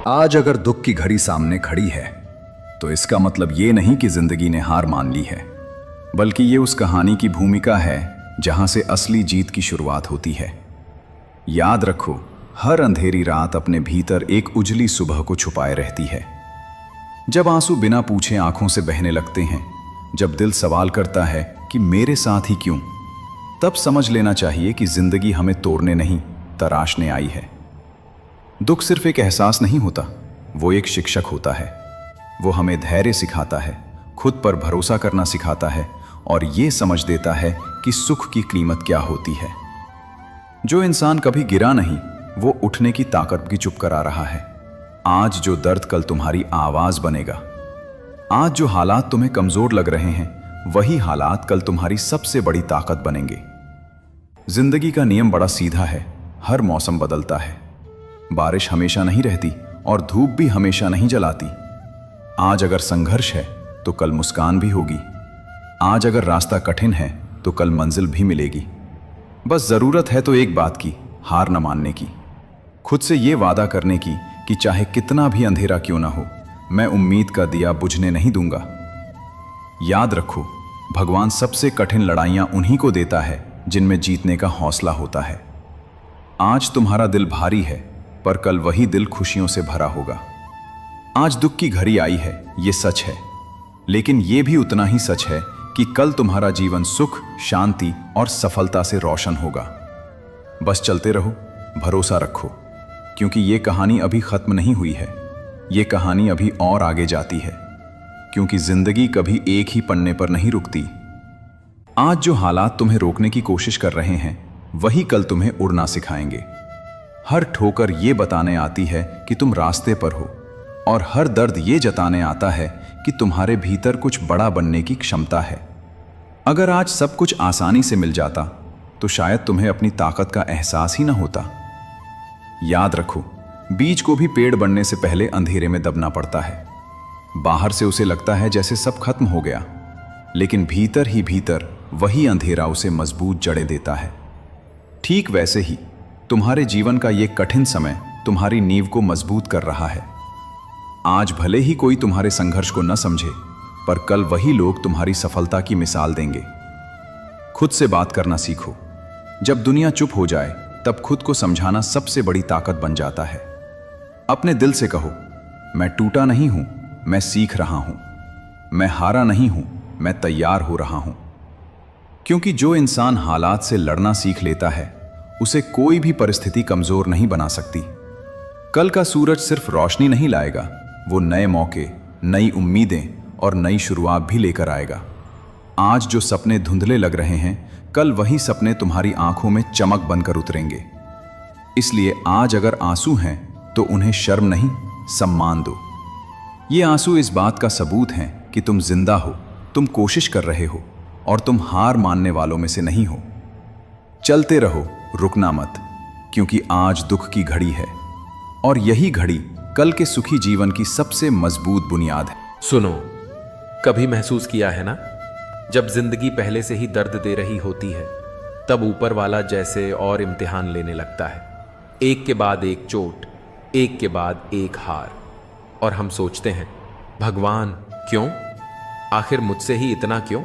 आज अगर दुख की घड़ी सामने खड़ी है तो इसका मतलब ये नहीं कि जिंदगी ने हार मान ली है, बल्कि ये उस कहानी की भूमिका है जहां से असली जीत की शुरुआत होती है। याद रखो, हर अंधेरी रात अपने भीतर एक उजली सुबह को छुपाए रहती है। जब आंसू बिना पूछे आंखों से बहने लगते हैं, जब दिल सवाल करता है कि मेरे साथ ही क्यों, तब समझ लेना चाहिए कि जिंदगी हमें तोड़ने नहीं, तराशने आई है। दुख सिर्फ एक एहसास नहीं होता, वो एक शिक्षक होता है। वो हमें धैर्य सिखाता है, खुद पर भरोसा करना सिखाता है और ये समझ देता है कि सुख की कीमत क्या होती है। जो इंसान कभी गिरा नहीं, वो उठने की ताकत भी चुप करा रहा है। आज जो दर्द कल तुम्हारी आवाज बनेगा। आज जो हालात तुम्हें कमजोर लग रहे हैं, वही हालात कल तुम्हारी सबसे बड़ी ताकत बनेंगे। जिंदगी का नियम बड़ा सीधा है, हर मौसम बदलता है। बारिश हमेशा नहीं रहती और धूप भी हमेशा नहीं जलाती। आज अगर संघर्ष है तो कल मुस्कान भी होगी। आज अगर रास्ता कठिन है तो कल मंजिल भी मिलेगी। बस जरूरत है तो एक बात की, हार न मानने की। खुद से ये वादा करने की कि चाहे कितना भी अंधेरा क्यों ना हो, मैं उम्मीद का दिया बुझने नहीं दूंगा। याद रखो, भगवान सबसे कठिन लड़ाइयां उन्हीं को देता है जिनमें जीतने का हौसला होता है। आज तुम्हारा दिल भारी है, पर कल वही दिल खुशियों से भरा होगा। आज दुख की घड़ी आई है, ये सच है, लेकिन ये भी उतना ही सच है कि कल तुम्हारा जीवन सुख, शांति और सफलता से रोशन होगा। बस चलते रहो, भरोसा रखो, क्योंकि ये कहानी अभी खत्म नहीं हुई है। ये कहानी अभी और आगे जाती है, क्योंकि जिंदगी कभी एक ही पन्ने पर नहीं रुकती। आज जो हालात तुम्हें रोकने की कोशिश कर रहे हैं, वही कल तुम्हें उड़ना सिखाएंगे। हर ठोकर ये बताने आती है कि तुम रास्ते पर हो, और हर दर्द ये जताने आता है कि तुम्हारे भीतर कुछ बड़ा बनने की क्षमता है। अगर आज सब कुछ आसानी से मिल जाता तो शायद तुम्हें अपनी ताकत का एहसास ही ना होता। याद रखो, बीज को भी पेड़ बनने से पहले अंधेरे में दबना पड़ता है। बाहर से उसे लगता है जैसे सब खत्म हो गया, लेकिन भीतर ही भीतर वही अंधेरा उसे मजबूत जड़ें देता है। ठीक वैसे ही तुम्हारे जीवन का ये कठिन समय तुम्हारी नींव को मजबूत कर रहा है। आज भले ही कोई तुम्हारे संघर्ष को न समझे, पर कल वही लोग तुम्हारी सफलता की मिसाल देंगे। खुद से बात करना सीखो। जब दुनिया चुप हो जाए, तब खुद को समझाना सबसे बड़ी ताकत बन जाता है। अपने दिल से कहो, मैं टूटा नहीं हूं, मैं सीख रहा हूं। मैं हारा नहीं हूं, मैं तैयार हो रहा हूं। क्योंकि जो इंसान हालात से लड़ना सीख लेता है, उसे कोई भी परिस्थिति कमजोर नहीं बना सकती। कल का सूरज सिर्फ रोशनी नहीं लाएगा, वो नए मौके, नई उम्मीदें और नई शुरुआत भी लेकर आएगा। आज जो सपने धुंधले लग रहे हैं, कल वही सपने तुम्हारी आंखों में चमक बनकर उतरेंगे। इसलिए आज अगर आंसू हैं तो उन्हें शर्म नहीं, सम्मान दो। ये आंसू इस बात का सबूत हैं कि तुम जिंदा हो, तुम कोशिश कर रहे हो और तुम हार मानने वालों में से नहीं हो। चलते रहो, रुकना मत, क्योंकि आज दुख की घड़ी है और यही घड़ी कल के सुखी जीवन की सबसे मजबूत बुनियाद है। सुनो, कभी महसूस किया है ना, जब जिंदगी पहले से ही दर्द दे रही होती है, तब ऊपर वाला जैसे और इम्तिहान लेने लगता है। एक के बाद एक चोट, एक के बाद एक हार, और हम सोचते हैं, भगवान क्यों, आखिर मुझसे ही इतना क्यों।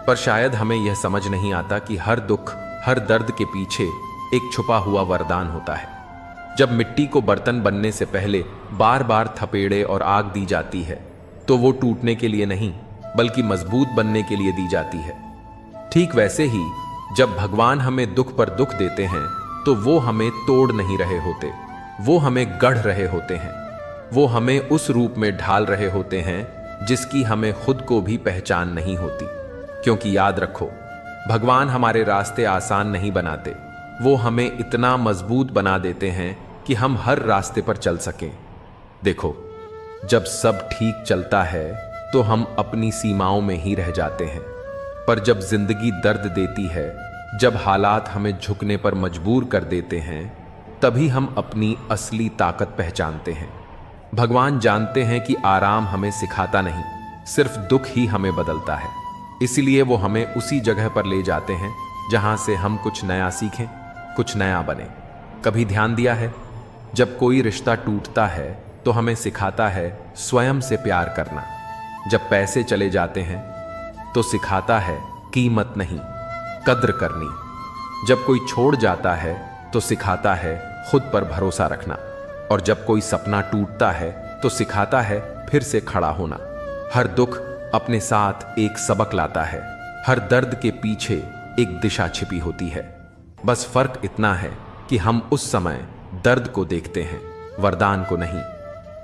पर शायद हमें यह समझ नहीं आता कि हर दुख, हर दर्द के पीछे एक छुपा हुआ वरदान होता है। जब मिट्टी को बर्तन बनने से पहले बार बार थपेड़े और आग दी जाती है, तो वो टूटने के लिए नहीं, बल्कि मजबूत बनने के लिए दी जाती है। ठीक वैसे ही जब भगवान हमें दुख पर दुख देते हैं, तो वो हमें तोड़ नहीं रहे होते, वो हमें गढ़ रहे होते हैं। वो हमें उस रूप में ढाल रहे होते हैं जिसकी हमें खुद को भी पहचान नहीं होती। क्योंकि याद रखो, भगवान हमारे रास्ते आसान नहीं बनाते, वो हमें इतना मजबूत बना देते हैं कि हम हर रास्ते पर चल सकें। देखो, जब सब ठीक चलता है तो हम अपनी सीमाओं में ही रह जाते हैं, पर जब जिंदगी दर्द देती है, जब हालात हमें झुकने पर मजबूर कर देते हैं, तभी हम अपनी असली ताकत पहचानते हैं। भगवान जानते हैं कि आराम हमें सिखाता नहीं, सिर्फ दुख ही हमें बदलता है। इसलिए वो हमें उसी जगह पर ले जाते हैं जहां से हम कुछ नया सीखें, कुछ नया बने। कभी ध्यान दिया है, जब कोई रिश्ता टूटता है तो हमें सिखाता है स्वयं से प्यार करना। जब पैसे चले जाते हैं तो सिखाता है कीमत नहीं, कद्र करनी। जब कोई छोड़ जाता है तो सिखाता है खुद पर भरोसा रखना। और जब कोई सपना टूटता है तो सिखाता है फिर से खड़ा होना। हर दुख अपने साथ एक सबक लाता है। हर दर्द के पीछे एक दिशा छिपी होती है। बस फर्क इतना है कि हम उस समय दर्द को देखते हैं, वरदान को नहीं।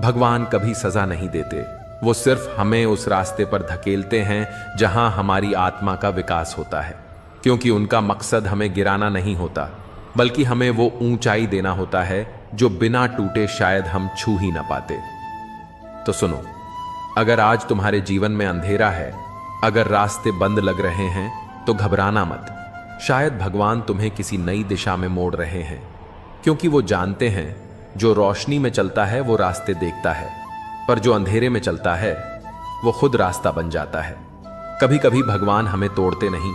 भगवान कभी सजा नहीं देते, वो सिर्फ हमें उस रास्ते पर धकेलते हैं जहां हमारी आत्मा का विकास होता है। क्योंकि उनका मकसद हमें गिराना नहीं होता, बल्कि हमें वो ऊंचाई देना होता है जो बिना टूटे शायद हम छू ही ना पाते। तो सुनो, अगर आज तुम्हारे जीवन में अंधेरा है, अगर रास्ते बंद लग रहे हैं, तो घबराना मत। शायद भगवान तुम्हें किसी नई दिशा में मोड़ रहे हैं, क्योंकि वो जानते हैं जो रोशनी में चलता है वो रास्ते देखता है, पर जो अंधेरे में चलता है वो खुद रास्ता बन जाता है। कभी कभी भगवान हमें तोड़ते नहीं,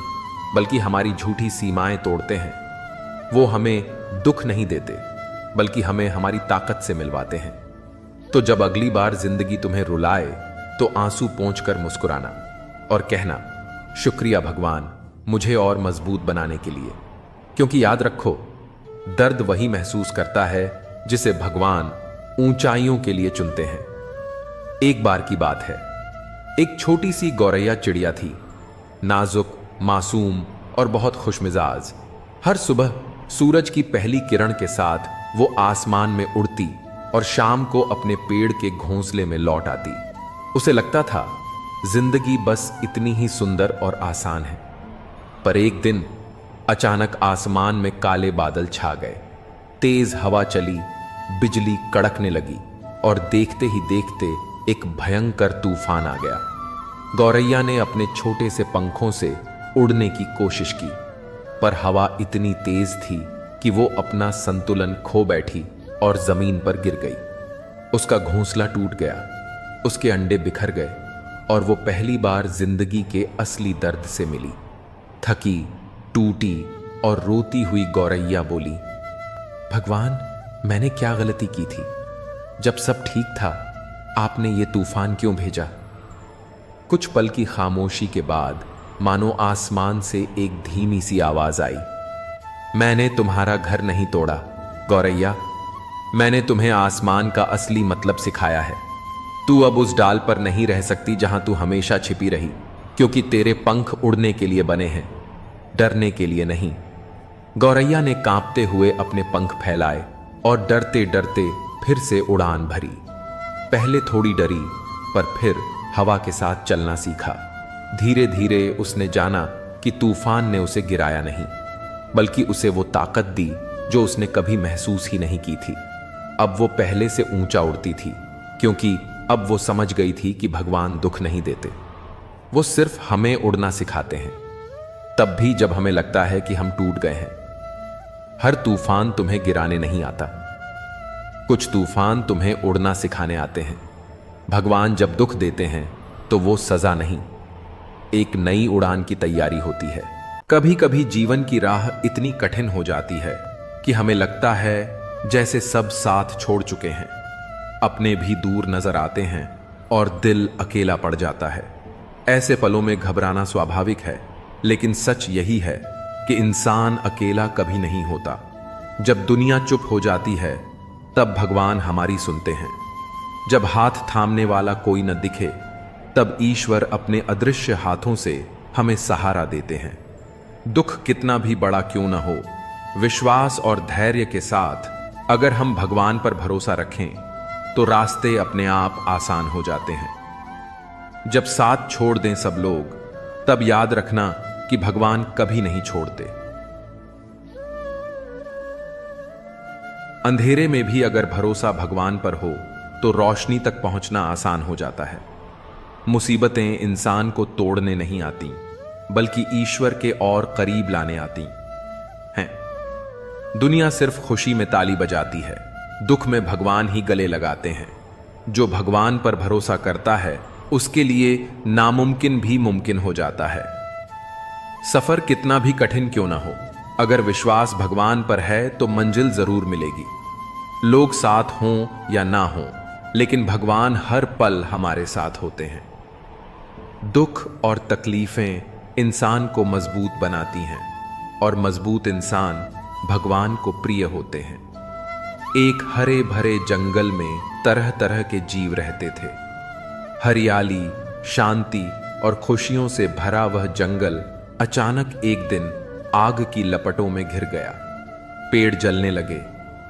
बल्कि हमारी झूठी सीमाएं तोड़ते हैं। वो हमें दुख नहीं देते, बल्कि हमें हमारी ताकत से मिलवाते हैं। तो जब अगली बार जिंदगी तुम्हें रुलाए तो आंसू पोंछकर मुस्कुराना और कहना, शुक्रिया भगवान मुझे और मजबूत बनाने के लिए। क्योंकि याद रखो, दर्द वही महसूस करता है जिसे भगवान ऊंचाइयों के लिए चुनते हैं। एक बार की बात है, एक छोटी सी गौरैया चिड़िया थी, नाजुक, मासूम और बहुत खुशमिजाज। हर सुबह सूरज की पहली किरण के साथ वो आसमान में उड़ती और शाम को अपने पेड़ के घोंसले में लौट आती। उसे लगता था जिंदगी बस इतनी ही सुंदर और आसान है। पर एक दिन अचानक आसमान में काले बादल छा गए, तेज हवा चली, बिजली कड़कने लगी और देखते ही देखते एक भयंकर तूफान आ गया। गौरैया ने अपने छोटे से पंखों से उड़ने की कोशिश की, पर हवा इतनी तेज थी कि वो अपना संतुलन खो बैठी और जमीन पर गिर गई। उसका घोंसला टूट गया, उसके अंडे बिखर गए और वो पहली बार जिंदगी के असली दर्द से मिली। थकी, टूटी और रोती हुई गौरैया बोली, भगवान मैंने क्या गलती की थी? जब सब ठीक था आपने ये तूफान क्यों भेजा? कुछ पल की खामोशी के बाद मानो आसमान से एक धीमी सी आवाज आई, मैंने तुम्हारा घर नहीं तोड़ा गौरैया, मैंने तुम्हें आसमान का असली मतलब सिखाया है। तू अब उस डाल पर नहीं रह सकती जहां तू हमेशा छिपी रही, क्योंकि तेरे पंख उड़ने के लिए बने हैं, डरने के लिए नहीं। गौरैया ने कांपते हुए अपने पंख फैलाए और डरते डरते फिर से उड़ान भरी। पहले थोड़ी डरी, पर फिर हवा के साथ चलना सीखा। धीरे धीरे उसने जाना कि तूफान ने उसे गिराया नहीं, बल्कि उसे वो ताकत दी जो उसने कभी महसूस ही नहीं की थी। अब वो पहले से ऊंचा उड़ती थी, क्योंकि अब वो समझ गई थी कि भगवान दुख नहीं देते, वो सिर्फ हमें उड़ना सिखाते हैं, तब भी जब हमें लगता है कि हम टूट गए हैं। हर तूफान तुम्हें गिराने नहीं आता, कुछ तूफान तुम्हें उड़ना सिखाने आते हैं। भगवान जब दुख देते हैं तो वो सजा नहीं, एक नई उड़ान की तैयारी होती है। कभी कभी जीवन की राह इतनी कठिन हो जाती है कि हमें लगता है जैसे सब साथ छोड़ चुके हैं, अपने भी दूर नजर आते हैं और दिल अकेला पड़ जाता है। ऐसे पलों में घबराना स्वाभाविक है, लेकिन सच यही है कि इंसान अकेला कभी नहीं होता। जब दुनिया चुप हो जाती है तब भगवान हमारी सुनते हैं। जब हाथ थामने वाला कोई न दिखे तब ईश्वर अपने अदृश्य हाथों से हमें सहारा देते हैं। दुख कितना भी बड़ा क्यों न हो, विश्वास और धैर्य के साथ अगर हम भगवान पर भरोसा रखें तो रास्ते अपने आप आसान हो जाते हैं। जब साथ छोड़ दें सब लोग, तब याद रखना कि भगवान कभी नहीं छोड़ते। अंधेरे में भी अगर भरोसा भगवान पर हो तो रोशनी तक पहुंचना आसान हो जाता है। मुसीबतें इंसान को तोड़ने नहीं आती, बल्कि ईश्वर के और करीब लाने आती हैं। दुनिया सिर्फ खुशी में ताली बजाती है, दुख में भगवान ही गले लगाते हैं। जो भगवान पर भरोसा करता है उसके लिए नामुमकिन भी मुमकिन हो जाता है। सफर कितना भी कठिन क्यों ना हो, अगर विश्वास भगवान पर है तो मंजिल जरूर मिलेगी। लोग साथ हों या ना हों, लेकिन भगवान हर पल हमारे साथ होते हैं। दुख और तकलीफें इंसान को मजबूत बनाती हैं और मजबूत इंसान भगवान को प्रिय होते हैं। एक हरे भरे जंगल में तरह तरह के जीव रहते थे। हरियाली, शांति और खुशियों से भरा वह जंगल अचानक एक दिन आग की लपटों में घिर गया। पेड़ जलने लगे,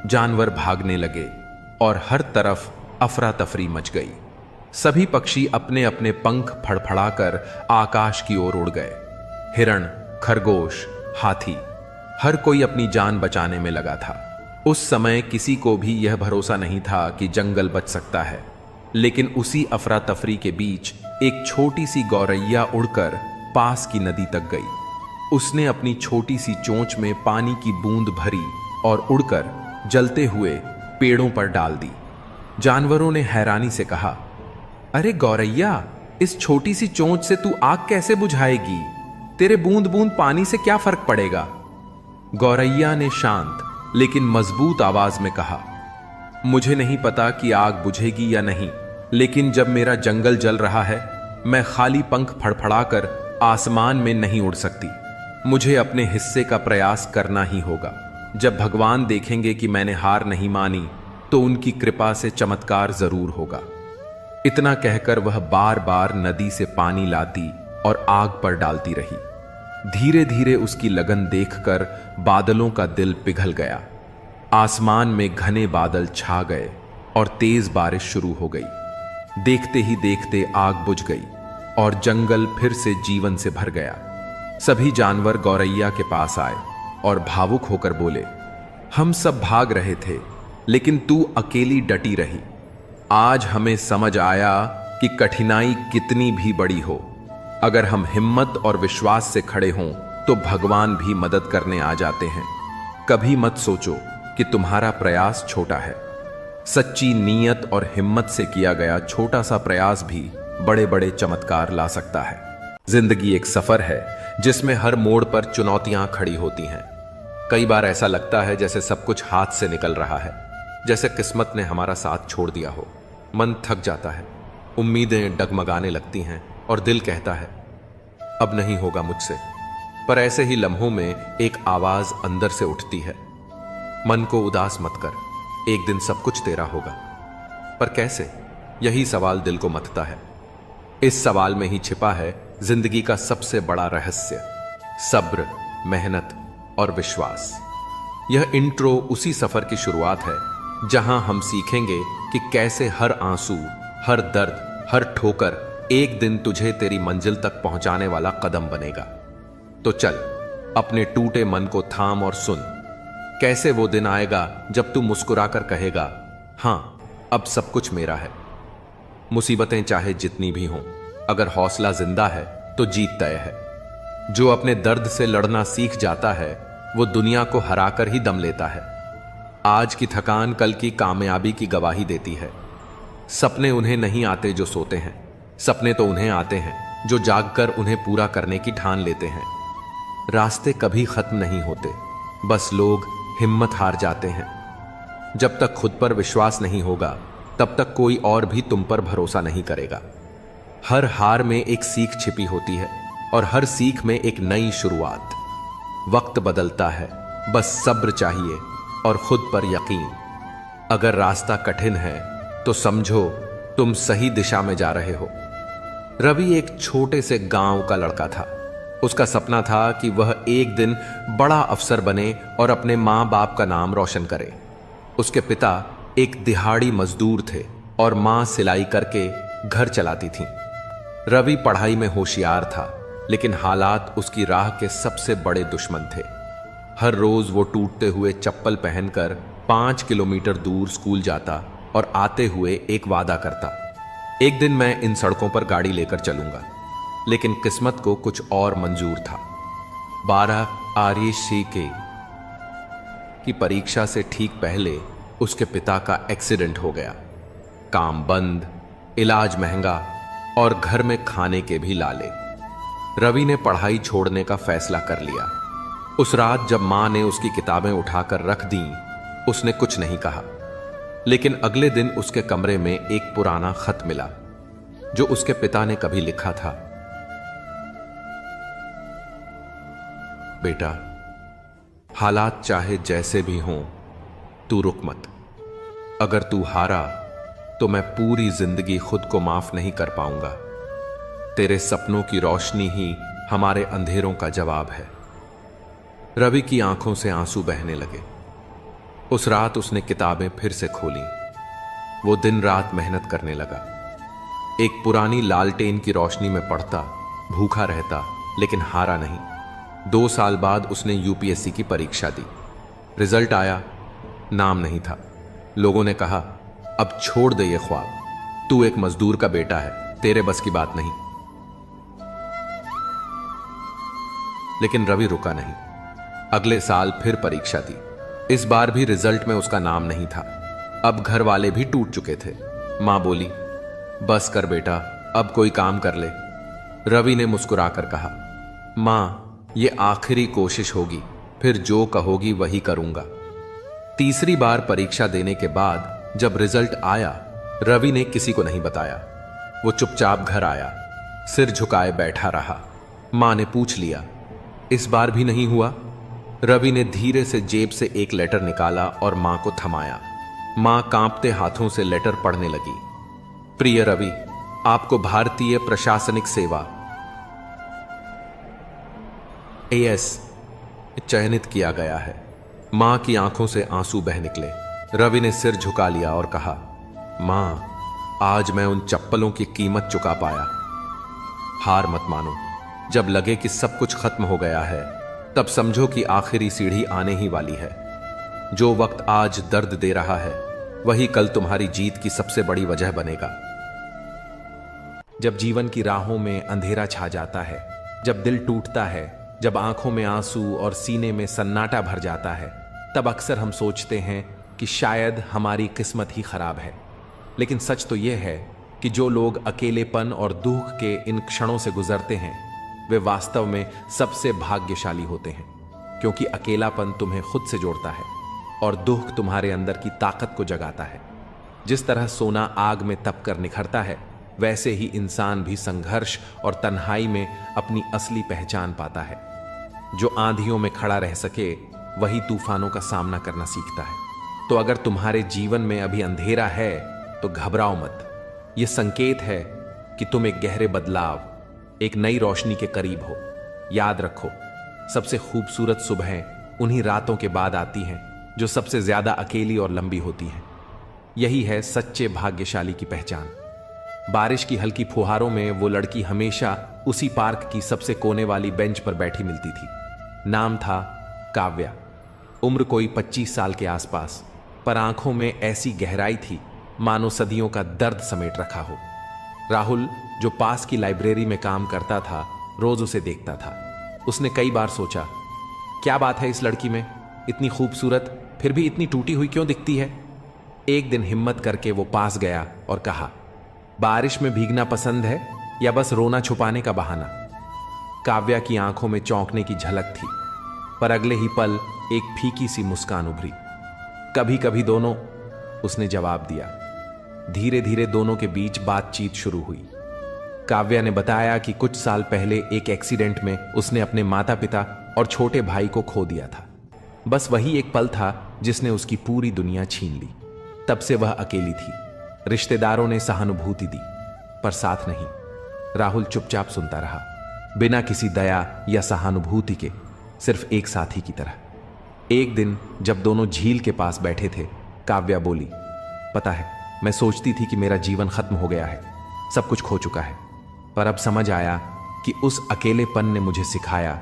जानवर भागने लगे और हर तरफ अफरा तफरी मच गई। सभी पक्षी अपने अपने पंख फड़फड़ाकर आकाश की ओर उड़ गए। हिरण, खरगोश, हाथी, हर कोई अपनी जान बचाने में लगा था। उस समय किसी को भी यह भरोसा नहीं था कि जंगल बच सकता है। लेकिन उसी अफरा तफरी के बीच एक छोटी सी गौरैया उड़कर पास की नदी तक गई। उसने अपनी छोटी सी चोंच में पानी की बूंद भरी और उड़कर जलते हुए पेड़ों पर डाल दी। जानवरों ने हैरानी से कहा, अरे गौरैया, इस छोटी सी चोंच से तू आग कैसे बुझाएगी? तेरे बूंद बूंद पानी से क्या फर्क पड़ेगा? गौरैया ने शांत लेकिन मजबूत आवाज में कहा, मुझे नहीं पता कि आग बुझेगी या नहीं, लेकिन जब मेरा जंगल जल रहा है, मैं खाली पंख फड़फड़ाकर आसमान में नहीं उड़ सकती। मुझे अपने हिस्से का प्रयास करना ही होगा। जब भगवान देखेंगे कि मैंने हार नहीं मानी, तो उनकी कृपा से चमत्कार जरूर होगा। इतना कहकर वह बार बार नदी से पानी लाती और आग पर डालती रही। धीरे धीरे उसकी लगन देखकर बादलों का दिल पिघल गया। आसमान में घने बादल छा गए और तेज बारिश शुरू हो गई। देखते ही देखते आग बुझ गई और जंगल फिर से जीवन से भर गया। सभी जानवर गौरैया के पास आए और भावुक होकर बोले, हम सब भाग रहे थे, लेकिन तू अकेली डटी रही। आज हमें समझ आया कि कठिनाई कितनी भी बड़ी हो, अगर हम हिम्मत और विश्वास से खड़े हों तो भगवान भी मदद करने आ जाते हैं। कभी मत सोचो कि तुम्हारा प्रयास छोटा है। सच्ची नीयत और हिम्मत से किया गया छोटा सा प्रयास भी बड़े बड़े चमत्कार ला सकता है। जिंदगी एक सफर है जिसमें हर मोड़ पर चुनौतियां खड़ी होती हैं। कई बार ऐसा लगता है जैसे सब कुछ हाथ से निकल रहा है, जैसे किस्मत ने हमारा साथ छोड़ दिया हो। मन थक जाता है, उम्मीदें डगमगाने लगती हैं और दिल कहता है, अब नहीं होगा मुझसे। पर ऐसे ही लम्हों में एक आवाज अंदर से उठती है, मन को उदास मत कर, एक दिन सब कुछ तेरा होगा। पर कैसे? यही सवाल दिल को मथता है। इस सवाल में ही छिपा है जिंदगी का सबसे बड़ा रहस्य, सब्र, मेहनत और विश्वास। यह इंट्रो उसी सफर की शुरुआत है जहां हम सीखेंगे कि कैसे हर आंसू, हर दर्द, हर ठोकर एक दिन तुझे तेरी मंजिल तक पहुंचाने वाला कदम बनेगा। तो चल, अपने टूटे मन को थाम और सुन। कैसे वो दिन आएगा जब तू मुस्कुराकर कहेगा, हां, अब सब कुछ मेरा है। मुसीबतें चाहे जितनी भी हों, अगर हौसला जिंदा है तो जीत तय है। जो अपने दर्द से लड़ना सीख जाता है, वो दुनिया को हराकर ही दम लेता है। आज की थकान कल की कामयाबी की गवाही देती है। सपने उन्हें नहीं आते जो सोते हैं, सपने तो उन्हें आते हैं जो जागकर उन्हें पूरा करने की ठान लेते हैं। रास्ते कभी खत्म नहीं होते, बस लोग हिम्मत हार जाते हैं। जब तक खुद पर विश्वास नहीं होगा, तब तक कोई और भी तुम पर भरोसा नहीं करेगा। हर हार में एक सीख छिपी होती है और हर सीख में एक नई शुरुआत। वक्त बदलता है, बस सब्र चाहिए और खुद पर यकीन। अगर रास्ता कठिन है तो समझो तुम सही दिशा में जा रहे हो। रवि एक छोटे से गांव का लड़का था। उसका सपना था कि वह एक दिन बड़ा अफसर बने और अपने मां बाप का नाम रोशन करे। उसके पिता एक दिहाड़ी मजदूर थे और मां सिलाई करके घर चलाती थी। रवि पढ़ाई में होशियार था, लेकिन हालात उसकी राह के सबसे बड़े दुश्मन थे। हर रोज वो टूटते हुए चप्पल पहनकर 5 किलोमीटर दूर स्कूल जाता और आते हुए एक वादा करता, एक दिन मैं इन सड़कों पर गाड़ी लेकर चलूंगा। लेकिन किस्मत को कुछ और मंजूर था। 12 RACK की परीक्षा से ठीक पहले उसके पिता का एक्सीडेंट हो गया। काम बंद, इलाज महंगा और घर में खाने के भी लाले। रवि ने पढ़ाई छोड़ने का फैसला कर लिया। उस रात जब मां ने उसकी किताबें उठाकर रख दी, उसने कुछ नहीं कहा। लेकिन अगले दिन उसके कमरे में एक पुराना खत मिला जो उसके पिता ने कभी लिखा था। बेटा, हालात चाहे जैसे भी हों, तू रुक मत। अगर तू हारा तो मैं पूरी जिंदगी खुद को माफ नहीं कर पाऊंगा। तेरे सपनों की रोशनी ही हमारे अंधेरों का जवाब है। रवि की आंखों से आंसू बहने लगे। उस रात उसने किताबें फिर से खोली। वो दिन रात मेहनत करने लगा। एक पुरानी लालटेन की रोशनी में पढ़ता, भूखा रहता, लेकिन हारा नहीं। 2 साल बाद उसने यूपीएससी की परीक्षा दी। रिजल्ट आया, नाम नहीं था। लोगों ने कहा, अब छोड़ दे ये ख्वाब, तू एक मजदूर का बेटा है, तेरे बस की बात नहीं। लेकिन रवि रुका नहीं। अगले साल फिर परीक्षा दी। इस बार भी रिजल्ट में उसका नाम नहीं था। अब घर वाले भी टूट चुके थे। मां बोली, बस कर बेटा, अब कोई काम कर ले। रवि ने मुस्कुराकर कहा, मां, ये आखिरी कोशिश होगी, फिर जो कहोगी वही करूंगा। तीसरी बार परीक्षा देने के बाद जब रिजल्ट आया, रवि ने किसी को नहीं बताया। वो चुपचाप घर आया, सिर झुकाए बैठा रहा। मां ने पूछ लिया, इस बार भी नहीं हुआ? रवि ने धीरे से जेब से एक लेटर निकाला और मां को थमाया। मां कांपते हाथों से लेटर पढ़ने लगी। प्रिय रवि, आपको भारतीय प्रशासनिक सेवा AS चयनित किया गया है। मां की आंखों से आंसू बह निकले। रवि ने सिर झुका लिया और कहा, मां, आज मैं उन चप्पलों की कीमत चुका पाया। हार मत मानो। जब लगे कि सब कुछ खत्म हो गया है, तब समझो कि आखिरी सीढ़ी आने ही वाली है। जो वक्त आज दर्द दे रहा है, वही कल तुम्हारी जीत की सबसे बड़ी वजह बनेगा। जब जीवन की राहों में अंधेरा छा जाता है, जब दिल टूटता है, जब आंखों में आंसू और सीने में सन्नाटा भर जाता है, तब अक्सर हम सोचते हैं कि शायद हमारी किस्मत ही खराब है। लेकिन सच तो यह है कि जो लोग अकेलेपन और दुख के इन क्षणों से गुजरते हैं, वे वास्तव में सबसे भाग्यशाली होते हैं, क्योंकि अकेलापन तुम्हें खुद से जोड़ता है और दुख तुम्हारे अंदर की ताकत को जगाता है। जिस तरह सोना आग में तप कर निखरता है, वैसे ही इंसान भी संघर्ष और तन्हाई में अपनी असली पहचान पाता है। जो आंधियों में खड़ा रह सके, वही तूफानों का सामना करना सीखता है। तो अगर तुम्हारे जीवन में अभी अंधेरा है, तो घबराओ मत। यह संकेत है कि तुम एक गहरे बदलाव, एक नई रोशनी के करीब हो। याद रखो, सबसे खूबसूरत सुबहें उन्हीं रातों के बाद आती हैं जो सबसे ज्यादा अकेली और लंबी होती हैं। यही है सच्चे भाग्यशाली की पहचान। बारिश की हल्की फुहारों में वो लड़की हमेशा उसी पार्क की सबसे कोने वाली बेंच पर बैठी मिलती थी। नाम था काव्या। उम्र कोई 25 साल के आसपास, पर आंखों में ऐसी गहराई थी मानो सदियों का दर्द समेट रखा हो। राहुल, जो पास की लाइब्रेरी में काम करता था, रोज उसे देखता था। उसने कई बार सोचा, क्या बात है इस लड़की में, इतनी खूबसूरत, फिर भी इतनी टूटी हुई क्यों दिखती है। एक दिन हिम्मत करके वो पास गया और कहा, बारिश में भीगना पसंद है या बस रोना छुपाने का बहाना। काव्या की आंखों में चौंकने की झलक थी, पर अगले ही पल एक फीकी सी मुस्कान उभरी। कभी कभी दोनों, उसने जवाब दिया। धीरे धीरे दोनों के बीच बातचीत शुरू हुई। काव्या ने बताया कि कुछ साल पहले एक एक्सीडेंट में उसने अपने माता पिता और छोटे भाई को खो दिया था। बस वही एक पल था जिसने उसकी पूरी दुनिया छीन ली। तब से वह अकेली थी। रिश्तेदारों ने सहानुभूति दी, पर साथ नहीं। राहुल चुपचाप सुनता रहा, बिना किसी दया या सहानुभूति के, सिर्फ एक साथी की तरह। एक दिन जब दोनों झील के पास बैठे थे, काव्या बोली, पता है, मैं सोचती थी कि मेरा जीवन खत्म हो गया है, सब कुछ खो चुका है, पर अब समझ आया कि उस अकेलेपन ने मुझे सिखाया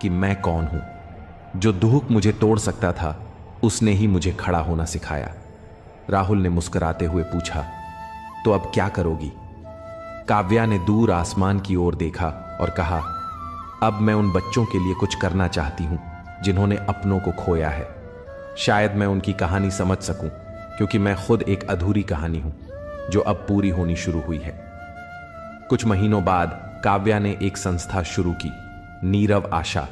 कि मैं कौन हूं। जो दुख मुझे तोड़ सकता था, उसने ही मुझे खड़ा होना सिखाया। राहुल ने मुस्कुराते हुए पूछा, तो अब क्या करोगी। काव्या ने दूर आसमान की ओर देखा और कहा, अब मैं उन बच्चों के लिए कुछ करना चाहती हूं जिन्होंने अपनों को खोया है। शायद मैं उनकी कहानी समझ सकूं, क्योंकि मैं खुद एक अधूरी कहानी हूं जो अब पूरी होनी शुरू हुई है। कुछ महीनों बाद काव्या ने एक संस्था शुरू की, नीरव आशा,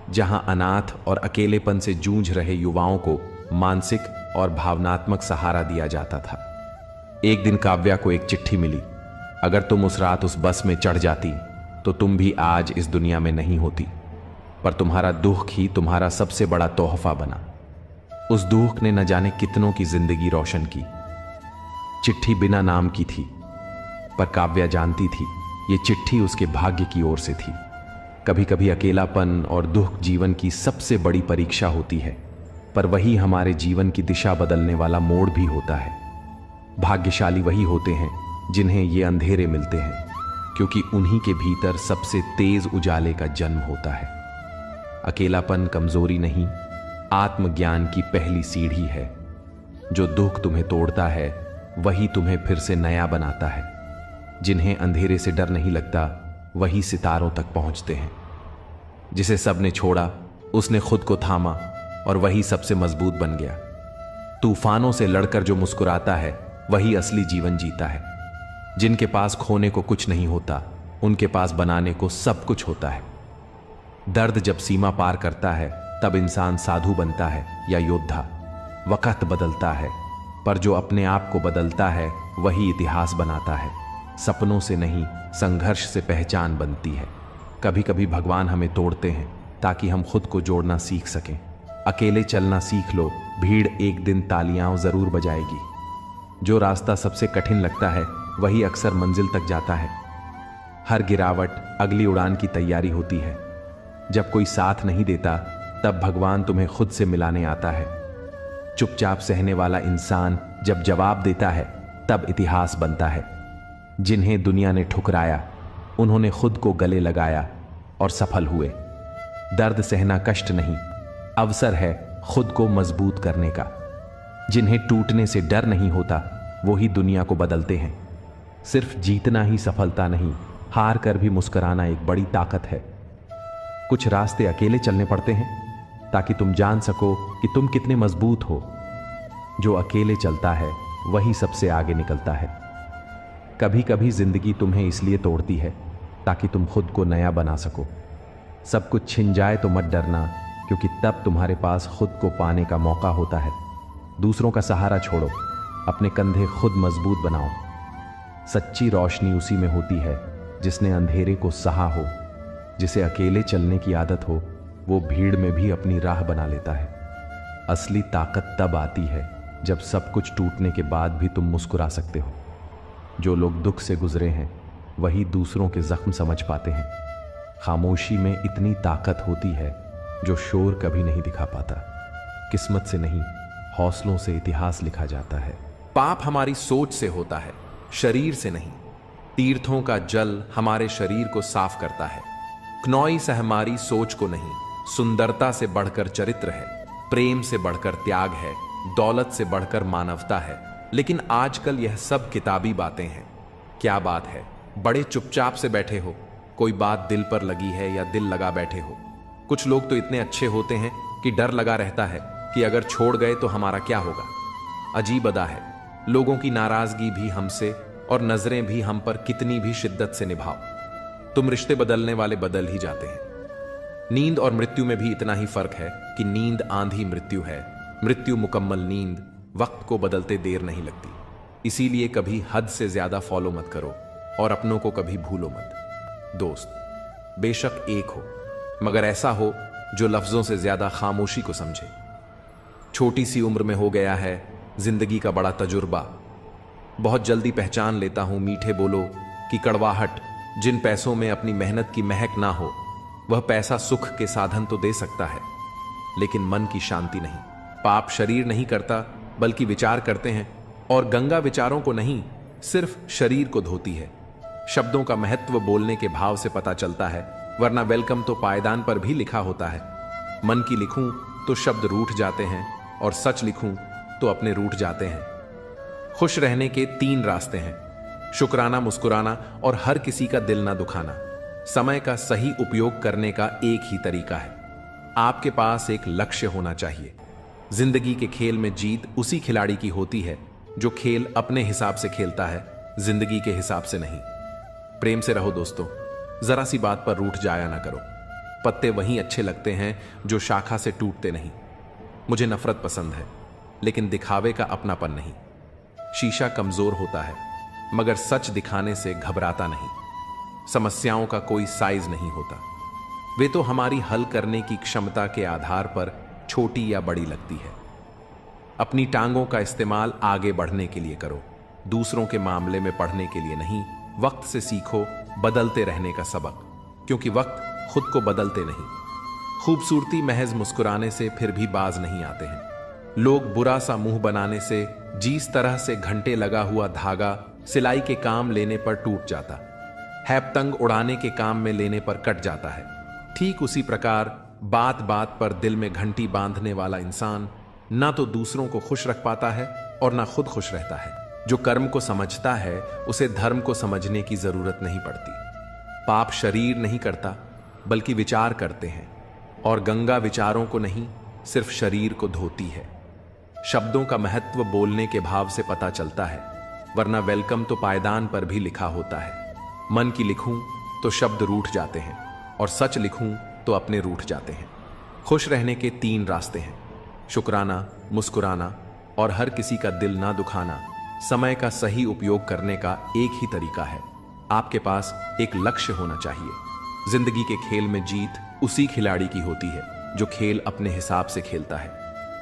जहां अनाथ और अकेलेपन से जूझ रहे युवाओं को मानसिक और भावनात्मक सहारा दिया जाता था। एक दिन काव्या को एक चिट्ठी मिली। अगर तुम उस रात उस बस में चढ़ जाती तो तुम भी आज इस दुनिया में नहीं होती, पर तुम्हारा दुख ही तुम्हारा सबसे बड़ा तोहफा बना। उस दुख ने न जाने कितनों की जिंदगी रोशन की। चिट्ठी बिना नाम की थी, पर काव्या जानती थी ये चिट्ठी उसके भाग्य की ओर से थी। कभी कभी अकेलापन और दुख जीवन की सबसे बड़ी परीक्षा होती है, पर वही हमारे जीवन की दिशा बदलने वाला मोड़ भी होता है। भाग्यशाली वही होते हैं जिन्हें ये अंधेरे मिलते हैं, क्योंकि उन्हीं के भीतर सबसे तेज उजाले का जन्म होता है। अकेलापन कमजोरी नहीं, आत्मज्ञान की पहली सीढ़ी है। जो दुख तुम्हें तोड़ता है वही तुम्हें फिर से नया बनाता है। जिन्हें अंधेरे से डर नहीं लगता वही सितारों तक पहुंचते हैं। जिसे सबने छोड़ा उसने खुद को थामा और वही सबसे मजबूत बन गया। तूफानों से लड़कर जो मुस्कुराता है वही असली जीवन जीता है। जिनके पास खोने को कुछ नहीं होता उनके पास बनाने को सब कुछ होता है। दर्द जब सीमा पार करता है तब इंसान साधु बनता है या योद्धा। वक्त बदलता है, पर जो अपने आप को बदलता है वही इतिहास बनाता है। सपनों से नहीं, संघर्ष से पहचान बनती है। कभी कभी भगवान हमें तोड़ते हैं ताकि हम खुद को जोड़ना सीख सकें। अकेले चलना सीख लो, भीड़ एक दिन तालियां जरूर बजाएगी। जो रास्ता सबसे कठिन लगता है वही अक्सर मंजिल तक जाता है। हर गिरावट अगली उड़ान की तैयारी होती है। जब कोई साथ नहीं देता तब भगवान तुम्हें खुद से मिलाने आता है। चुपचाप सहने वाला इंसान जब जवाब देता है तब इतिहास बनता है। जिन्हें दुनिया ने ठुकराया उन्होंने खुद को गले लगाया और सफल हुए। दर्द सहना कष्ट नहीं, अवसर है खुद को मजबूत करने का। जिन्हें टूटने से डर नहीं होता वो ही दुनिया को बदलते हैं। सिर्फ जीतना ही सफलता नहीं, हार कर भी मुस्कुराना एक बड़ी ताकत है। कुछ रास्ते अकेले चलने पड़ते हैं ताकि तुम जान सको कि तुम कितने मजबूत हो। जो अकेले चलता है वही सबसे आगे निकलता है। कभी कभी जिंदगी तुम्हें इसलिए तोड़ती है ताकि तुम खुद को नया बना सको। सब कुछ छिन जाए तो मत डरना, क्योंकि तब तुम्हारे पास खुद को पाने का मौका होता है। दूसरों का सहारा छोड़ो, अपने कंधे खुद मजबूत बनाओ। सच्ची रोशनी उसी में होती है जिसने अंधेरे को सहा हो। जिसे अकेले चलने की आदत हो वो भीड़ में भी अपनी राह बना लेता है। असली ताकत तब आती है जब सब कुछ टूटने के बाद भी तुम मुस्कुरा सकते हो। जो लोग दुख से गुजरे हैं वही दूसरों के जख्म समझ पाते हैं। खामोशी में इतनी ताकत होती है जो शोर कभी नहीं दिखा पाता। किस्मत से नहीं, हौसलों से इतिहास लिखा जाता है। पाप हमारी सोच से होता है, शरीर से नहीं। तीर्थों का जल हमारे शरीर को साफ करता है। क्नौई से हमारी सोच को नहीं। सुंदरता से बढ़कर चरित्र है, प्रेम से बढ़कर त्याग है, दौलत से बढ़कर मानवता है। लेकिन आजकल यह सब किताबी बातें हैं। क्या बात है, बड़े चुपचाप से बैठे हो, कोई बात दिल पर लगी है या दिल लगा बैठे हो। कुछ लोग तो इतने अच्छे होते हैं कि डर लगा रहता है कि अगर छोड़ गए तो हमारा क्या होगा। अजीब अदा है, लोगों की नाराजगी भी हमसे और नजरें भी हम पर कितनी भी शिद्दत से निभाओ, तुम रिश्ते बदलने वाले बदल ही जाते हैं। नींद और मृत्यु में भी इतना ही फर्क है कि नींद आंधी मृत्यु है, मृत्यु मुकम्मल नींद। वक्त को बदलते देर नहीं लगती। इसीलिए कभी हद से ज्यादा फॉलो मत करो और अपनों को कभी भूलो मत। दोस्त बेशक एक हो, मगर ऐसा हो जो लफ्जों से ज्यादा खामोशी को समझे। छोटी सी उम्र में हो गया है जिंदगी का बड़ा तजुर्बा। बहुत जल्दी पहचान लेता हूं मीठे बोलो की कड़वाहट। जिन पैसों में अपनी मेहनत की महक ना हो, वह पैसा सुख के साधन तो दे सकता है, लेकिन मन की शांति नहीं। पाप शरीर नहीं करता बल्कि विचार करते हैं, और गंगा विचारों को नहीं सिर्फ शरीर को धोती है। शब्दों का महत्व बोलने के भाव से पता चलता है, वरना वेलकम तो पायदान पर भी लिखा होता है। मन की लिखूं तो शब्द रूठ जाते हैं, और सच लिखूं तो अपने रूठ जाते हैं। खुश रहने के 3 रास्ते हैं, शुक्राना, मुस्कुराना और हर किसी का दिल ना दुखाना। समय का सही उपयोग करने का एक ही तरीका है, आपके पास एक लक्ष्य होना चाहिए। जिंदगी के खेल में जीत उसी खिलाड़ी की होती है जो खेल अपने हिसाब से खेलता है, जिंदगी के हिसाब से नहीं। प्रेम से रहो दोस्तों, जरा सी बात पर रूठ जाया ना करो। पत्ते वहीं अच्छे लगते हैं जो शाखा से टूटते नहीं। मुझे नफरत पसंद है, लेकिन दिखावे का अपनापन नहीं। शीशा कमजोर होता है मगर सच दिखाने से घबराता नहीं। समस्याओं का कोई साइज नहीं होता, वे तो हमारी हल करने की क्षमता के आधार पर छोटी या बड़ी लगती है। अपनी टांगों का इस्तेमाल आगे बढ़ने के लिए करो, दूसरों के मामले में पढ़ने के लिए नहीं। वक्त से सीखो बदलते रहने का सबक, क्योंकि वक्त खुद को बदलते नहीं। खूबसूरती महज मुस्कुराने से फिर भी बाज नहीं आते हैं। लोग बुरा सा मुंह बनाने से, जिस तरह से घंटे लगा हुआ धागा सिलाई के काम लेने पर टूट जाता है, पतंग उड़ाने के काम में लेने पर कट जाता है, ठीक उसी प्रकार बात बात पर दिल में घंटी बांधने वाला इंसान ना तो दूसरों को खुश रख पाता है और ना खुद खुश रहता है। जो कर्म को समझता है उसे धर्म को समझने की जरूरत नहीं पड़ती। पाप शरीर नहीं करता बल्कि विचार करते हैं, और गंगा विचारों को नहीं सिर्फ शरीर को धोती है। शब्दों का महत्व बोलने के भाव से पता चलता है, वरना वेलकम तो पायदान पर भी लिखा होता है। मन की लिखूं तो शब्द रूठ जाते हैं, और सच लिखूं तो अपने रूठ जाते हैं। खुश रहने के 3 रास्ते हैं: शुक्राना, मुस्कुराना और हर किसी का दिल ना दुखाना। समय का सही उपयोग करने का एक ही तरीका है, आपके पास एक लक्ष्य होना चाहिए। जिंदगी के खेल में जीत उसी खिलाड़ी की होती है जो खेल अपने हिसाब से खेलता है,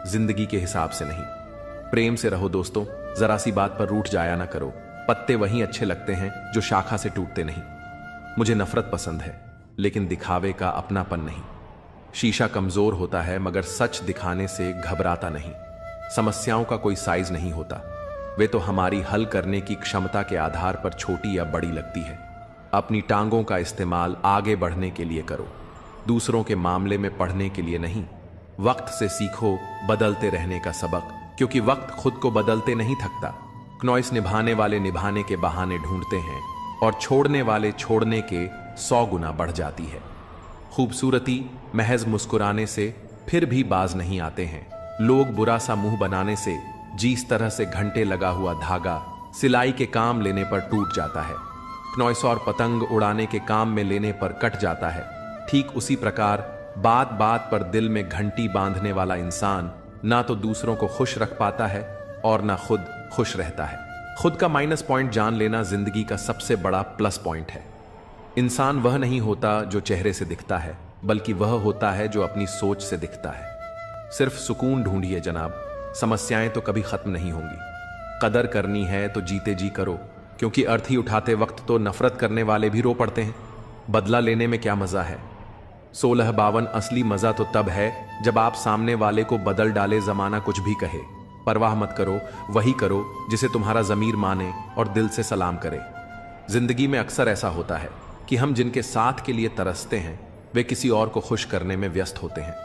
जिंदगी के हिसाब से नहीं। प्रेम से रहो दोस्तों, जरा सी बात पर रूठ जाया ना करो। पत्ते वहीं अच्छे लगते हैं जो शाखा से टूटते नहीं। मुझे नफरत पसंद है लेकिन दिखावे का अपनापन नहीं। शीशा कमजोर होता है मगर सच दिखाने से घबराता नहीं। समस्याओं का कोई साइज नहीं होता, वे तो हमारी हल करने की क्षमता के आधार पर छोटी या बड़ी लगती है। अपनी टांगों का इस्तेमाल आगे बढ़ने के लिए करो, दूसरों के मामले में पढ़ने के लिए नहीं। वक्त से सीखो बदलते रहने का सबक, क्योंकि वक्त खुद को बदलते नहीं थकता। क्नॉइस निभाने वाले निभाने के बहाने ढूंढते हैं, और छोड़ने वाले छोड़ने के 100 गुना बढ़ जाती है। खूबसूरती महज मुस्कुराने से फिर भी बाज नहीं आते हैं। लोग बुरा सा मुंह बनाने से, जिस तरह से घंटे लगा हुआ धागा सिलाई के काम लेने पर टूट जाता है, क्नॉइस और पतंग उड़ाने के काम में लेने पर कट जाता है, ठीक उसी प्रकार बात बात पर दिल में घंटी बांधने वाला इंसान ना तो दूसरों को खुश रख पाता है और ना खुद खुश रहता है। खुद का माइनस पॉइंट जान लेना जिंदगी का सबसे बड़ा प्लस पॉइंट है। इंसान वह नहीं होता जो चेहरे से दिखता है, बल्कि वह होता है जो अपनी सोच से दिखता है। सिर्फ सुकून ढूंढिए जनाब, समस्याएं तो कभी खत्म नहीं होंगी। कदर करनी है तो जीते जी करो, क्योंकि अर्थी उठाते वक्त तो नफरत करने वाले भी रो पड़ते हैं। बदला लेने में क्या मजा है? 1652 असली मजा तो तब है जब आप सामने वाले को बदल डाले, जमाना कुछ भी कहे। परवाह मत करो, वही करो जिसे तुम्हारा जमीर माने और दिल से सलाम करे। जिंदगी में अक्सर ऐसा होता है कि हम जिनके साथ के लिए तरसते हैं वे किसी और को खुश करने में व्यस्त होते हैं।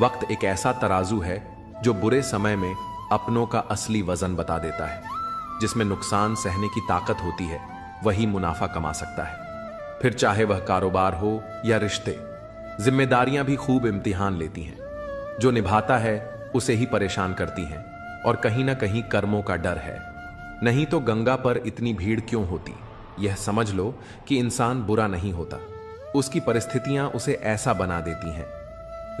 वक्त एक ऐसा तराजू है जो बुरे समय में अपनों का असली वजन बता देता है। जिसमें नुकसान सहने की ताकत होती है वही मुनाफा कमा सकता है, फिर चाहे वह कारोबार हो या रिश्ते। जिम्मेदारियां भी खूब इम्तिहान लेती हैं, जो निभाता है उसे ही परेशान करती हैं, और कहीं ना कहीं कर्मों का डर है। नहीं तो गंगा पर इतनी भीड़ क्यों होती? यह समझ लो कि इंसान बुरा नहीं होता, उसकी परिस्थितियां उसे ऐसा बना देती हैं।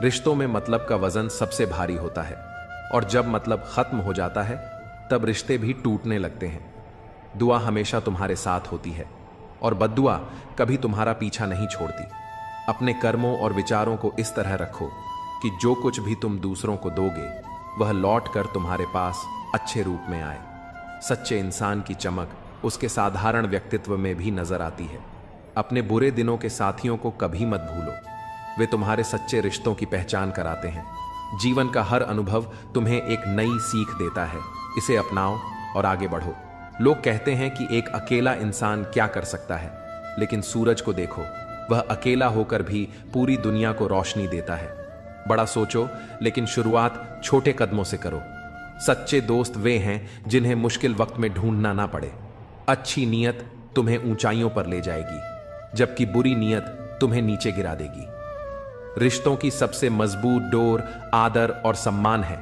रिश्तों में मतलब का वजन सबसे भारी होता है, और जब मतलब खत्म हो जाता है तब रिश्ते भी टूटने लगते हैं। दुआ हमेशा तुम्हारे साथ होती है, और बद्दुआ कभी तुम्हारा पीछा नहीं छोड़ती। अपने कर्मों और विचारों को इस तरह रखो कि जो कुछ भी तुम दूसरों को दोगे वह लौट कर तुम्हारे पास अच्छे रूप में आए। सच्चे इंसान की चमक उसके साधारण व्यक्तित्व में भी नजर आती है। अपने बुरे दिनों के साथियों को कभी मत भूलो, वे तुम्हारे सच्चे रिश्तों की पहचान कराते हैं। जीवन का हर अनुभव तुम्हें एक नई सीख देता है, इसे अपनाओ और आगे बढ़ो। लोग कहते हैं कि एक अकेला इंसान क्या कर सकता है, लेकिन सूरज को देखो, वह अकेला होकर भी पूरी दुनिया को रोशनी देता है। बड़ा सोचो, लेकिन शुरुआत छोटे कदमों से करो। सच्चे दोस्त वे हैं जिन्हें मुश्किल वक्त में ढूंढना ना पड़े। अच्छी नीयत तुम्हें ऊंचाइयों पर ले जाएगी, जबकि बुरी नीयत तुम्हें नीचे गिरा देगी। रिश्तों की सबसे मजबूत डोर आदर और सम्मान है।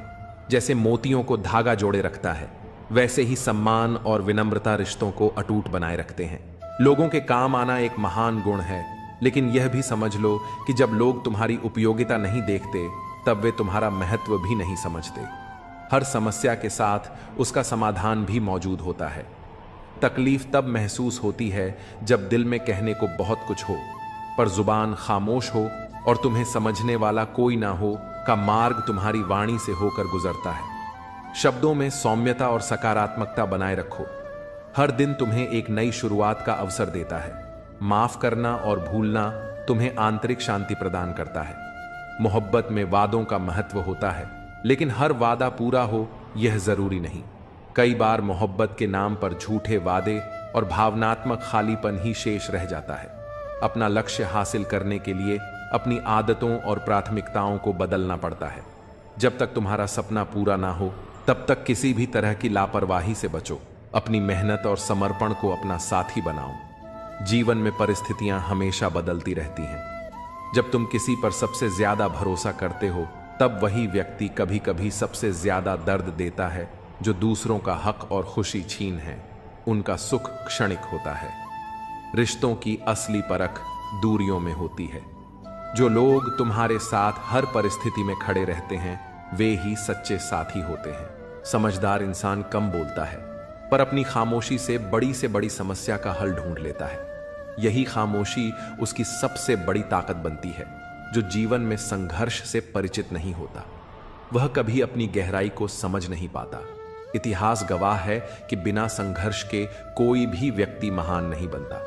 जैसे मोतियों को धागा जोड़े रखता है, वैसे ही सम्मान और विनम्रता रिश्तों को अटूट बनाए रखते हैं। लोगों के काम आना एक महान गुण है, लेकिन यह भी समझ लो कि जब लोग तुम्हारी उपयोगिता नहीं देखते तब वे तुम्हारा महत्व भी नहीं समझते। हर समस्या के साथ उसका समाधान भी मौजूद होता है। तकलीफ तब महसूस होती है जब दिल में कहने को बहुत कुछ हो, पर जुबान खामोश हो और तुम्हें समझने वाला कोई ना हो का मार्ग तुम्हारी वाणी से होकर गुजरता है। शब्दों में सौम्यता और सकारात्मकता बनाए रखो। हर दिन तुम्हें एक नई शुरुआत का अवसर देता है। माफ करना और भूलना तुम्हें आंतरिक शांति प्रदान करता है। मोहब्बत में वादों का महत्व होता है, लेकिन हर वादा पूरा हो यह जरूरी नहीं। कई बार मोहब्बत के नाम पर झूठे वादे और भावनात्मक खालीपन ही शेष रह जाता है। अपना लक्ष्य हासिल करने के लिए अपनी आदतों और प्राथमिकताओं को बदलना पड़ता है। जब तक तुम्हारा सपना पूरा ना हो तब तक किसी भी तरह की लापरवाही से बचो। अपनी मेहनत और समर्पण को अपना साथी बनाओ। जीवन में परिस्थितियां हमेशा बदलती रहती हैं। जब तुम किसी पर सबसे ज्यादा भरोसा करते हो तब वही व्यक्ति कभी कभी सबसे ज्यादा दर्द देता है। जो दूसरों का हक और खुशी छीन है, उनका सुख क्षणिक होता है। रिश्तों की असली परख दूरियों में होती है। जो लोग तुम्हारे साथ हर परिस्थिति में खड़े रहते हैं वे ही सच्चे साथी होते हैं। समझदार इंसान कम बोलता है, पर अपनी खामोशी से बड़ी समस्या का हल ढूंढ लेता है। यही खामोशी उसकी सबसे बड़ी ताकत बनती है। जो जीवन में संघर्ष से परिचित नहीं होता वह कभी अपनी गहराई को समझ नहीं पाता। इतिहास गवाह है कि बिना संघर्ष के कोई भी व्यक्ति महान नहीं बनता।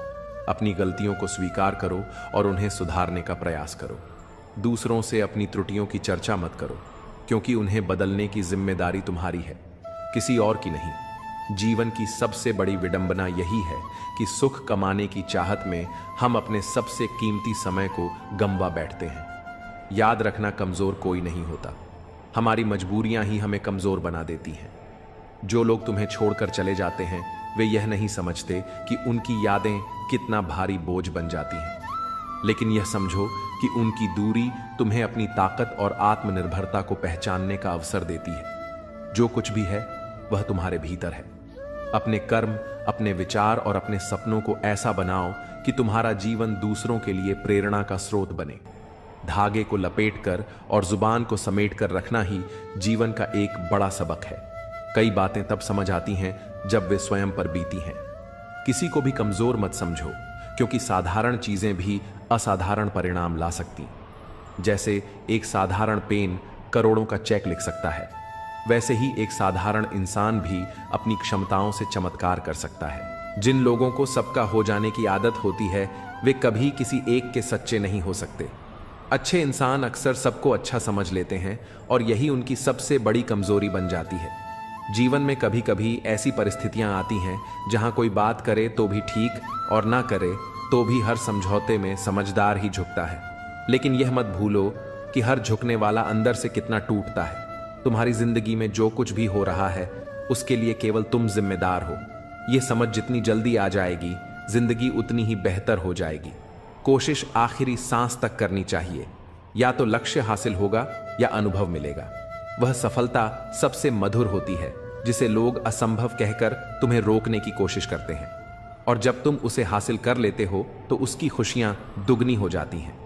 अपनी गलतियों को स्वीकार करो और उन्हें सुधारने का प्रयास करो। दूसरों से अपनी त्रुटियों की चर्चा मत करो, क्योंकि उन्हें बदलने की जिम्मेदारी तुम्हारी है, किसी और की नहीं। जीवन की सबसे बड़ी विडंबना यही है कि सुख कमाने की चाहत में हम अपने सबसे कीमती समय को गंवा बैठते हैं। याद रखना, कमजोर कोई नहीं होता, हमारी मजबूरियां ही हमें कमजोर बना देती हैं। जो लोग तुम्हें छोड़कर चले जाते हैं वे यह नहीं समझते कि उनकी यादें कितना भारी बोझ बन जाती हैं। लेकिन यह समझो कि उनकी दूरी तुम्हें अपनी ताकत और आत्मनिर्भरता को पहचानने का अवसर देती है। जो कुछ भी है वह तुम्हारे भीतर है। अपने कर्म, अपने विचार और अपने सपनों को ऐसा बनाओ कि तुम्हारा जीवन दूसरों के लिए प्रेरणा का स्रोत बने। धागे को लपेटकर और जुबान को समेटकर रखना ही जीवन का एक बड़ा सबक है। कई बातें तब समझ आती हैं जब वे स्वयं पर बीती हैं। किसी को भी कमजोर मत समझो, क्योंकि साधारण चीजें भी असाधारण परिणाम ला सकती। जैसे एक साधारण पेन करोड़ों का चेक लिख सकता है, वैसे ही एक साधारण इंसान भी अपनी क्षमताओं से चमत्कार कर सकता है। जिन लोगों को सबका हो जाने की आदत होती है वे कभी किसी एक के सच्चे नहीं हो सकते। अच्छे इंसान अक्सर सबको अच्छा समझ लेते हैं और यही उनकी सबसे बड़ी कमजोरी बन जाती है। जीवन में कभी कभी ऐसी परिस्थितियां आती हैं जहां कोई बात करे तो भी ठीक और ना करे तो भी हर समझौते में समझदार ही झुकता है। लेकिन यह मत भूलो कि हर झुकने वाला अंदर से कितना टूटता है। तुम्हारी जिंदगी में जो कुछ भी हो रहा है उसके लिए केवल तुम जिम्मेदार हो। यह समझ जितनी जल्दी आ जाएगी जिंदगी उतनी ही बेहतर हो जाएगी। कोशिश आखिरी सांस तक करनी चाहिए। या तो लक्ष्य हासिल होगा या अनुभव मिलेगा। वह सफलता सबसे मधुर होती है जिसे लोग असंभव कहकर तुम्हें रोकने की कोशिश करते हैं, और जब तुम उसे हासिल कर लेते हो तो उसकी खुशियां दुगनी हो जाती हैं।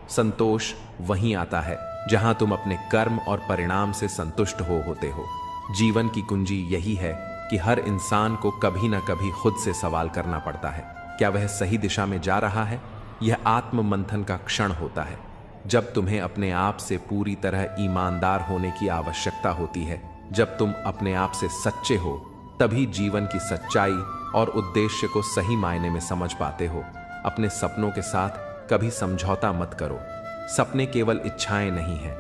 संतोष वहीं आता है जहां तुम अपने कर्म और परिणाम से संतुष्ट होते हो। जीवन की कुंजी यही है कि हर इंसान को कभी ना कभी खुद से सवाल करना पड़ता है, क्या वह सही दिशा में जा रहा है। यह आत्म मंथन का क्षण होता है जब तुम्हें अपने आप से पूरी तरह ईमानदार होने की आवश्यकता होती है। जब तुम अपने आप से सच्चे हो तभी जीवन की सच्चाई और उद्देश्य को सही मायने में समझ पाते हो। अपने सपनों के साथ कभी समझौता मत करो। सपने केवल इच्छाएं नहीं हैं,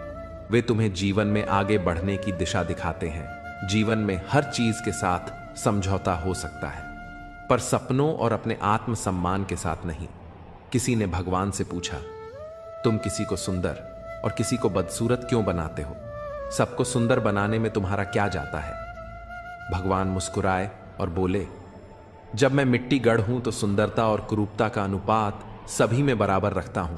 वे तुम्हें जीवन में आगे बढ़ने की दिशा दिखाते हैं। जीवन में हर चीज के साथ समझौता हो सकता है, पर सपनों और अपने आत्मसम्मान के साथ नहीं। किसी ने भगवान से पूछा, तुम किसी को सुंदर और किसी को बदसूरत क्यों बनाते हो? सबको सुंदर बनाने में तुम्हारा क्या जाता है? भगवान मुस्कुराए और बोले, जब मैं मिट्टी गढ़ हूं तो सुंदरता और कुरूपता का अनुपात सभी में बराबर रखता हूं।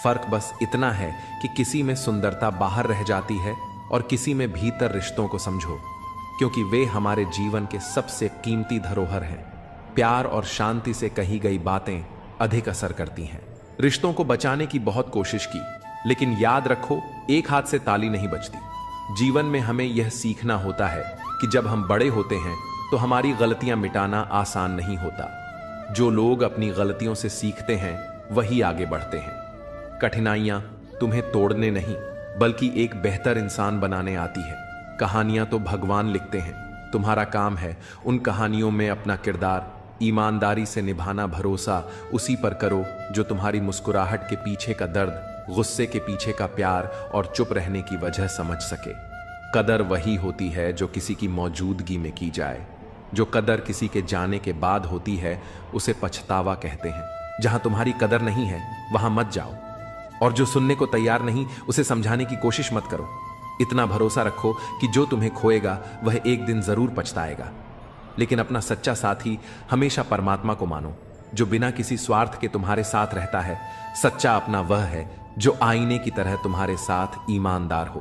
फर्क बस इतना है कि किसी में सुंदरता बाहर रह जाती है और किसी में भीतर। रिश्तों को समझो, क्योंकि वे हमारे जीवन के सबसे कीमती धरोहर हैं। प्यार और शांति से कही गई बातें अधिक असर करती हैं। रिश्तों को बचाने की बहुत कोशिश की, लेकिन याद रखो, एक हाथ से ताली नहीं बजती। जीवन में हमें यह सीखना होता है कि जब हम बड़े होते हैं तो हमारी गलतियां मिटाना आसान नहीं होता। जो लोग अपनी गलतियों से सीखते हैं वही आगे बढ़ते हैं। कठिनाइयां तुम्हें तोड़ने नहीं बल्कि एक बेहतर इंसान बनाने आती है। कहानियां तो भगवान लिखते हैं, तुम्हारा काम है उन कहानियों में अपना किरदार ईमानदारी से निभाना। भरोसा उसी पर करो जो तुम्हारी मुस्कुराहट के पीछे का दर्द, गुस्से के पीछे का प्यार और चुप रहने की वजह समझ सके। कदर वही होती है जो किसी की मौजूदगी में की जाए। जो कदर किसी के जाने के बाद होती है उसे पछतावा कहते हैं। जहां तुम्हारी कदर नहीं है वहां मत जाओ, और जो सुनने को तैयार नहीं उसे समझाने की कोशिश मत करो। इतना भरोसा रखो कि जो तुम्हें खोएगा वह एक दिन जरूर पछताएगा। लेकिन अपना सच्चा साथी हमेशा परमात्मा को मानो, जो बिना किसी स्वार्थ के तुम्हारे साथ रहता है। सच्चा अपना वह है जो आईने की तरह तुम्हारे साथ ईमानदार हो,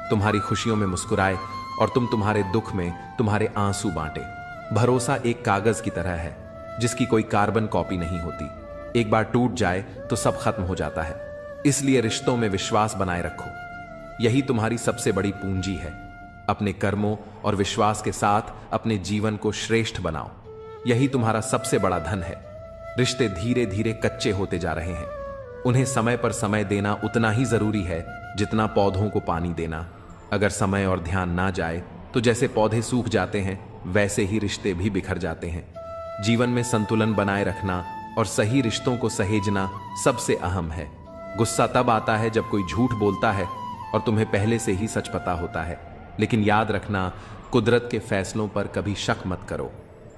तुम्हारी खुशियों में मुस्कुराए और तुम्हारे दुख में तुम्हारे आंसू बांटे। भरोसा एक कागज की तरह है जिसकी कोई कार्बन कॉपी नहीं होती। एक बार टूट जाए तो सब खत्म हो जाता है। इसलिए रिश्तों में विश्वास बनाए रखो, यही तुम्हारी सबसे बड़ी पूंजी है। अपने कर्मों और विश्वास के साथ अपने जीवन को श्रेष्ठ बनाओ, यही तुम्हारा सबसे बड़ा धन है। रिश्ते धीरे धीरे कच्चे होते जा रहे हैं, उन्हें समय पर समय देना उतना ही जरूरी है जितना पौधों को पानी देना। अगर समय और ध्यान ना जाए तो जैसे पौधे सूख जाते हैं वैसे ही रिश्ते भी बिखर जाते हैं। जीवन में संतुलन बनाए रखना और सही रिश्तों को सहेजना सबसे अहम है। गुस्सा तब आता है जब कोई झूठ बोलता है और तुम्हें पहले से ही सच पता होता है। लेकिन याद रखना, कुदरत के फैसलों पर कभी शक मत करो।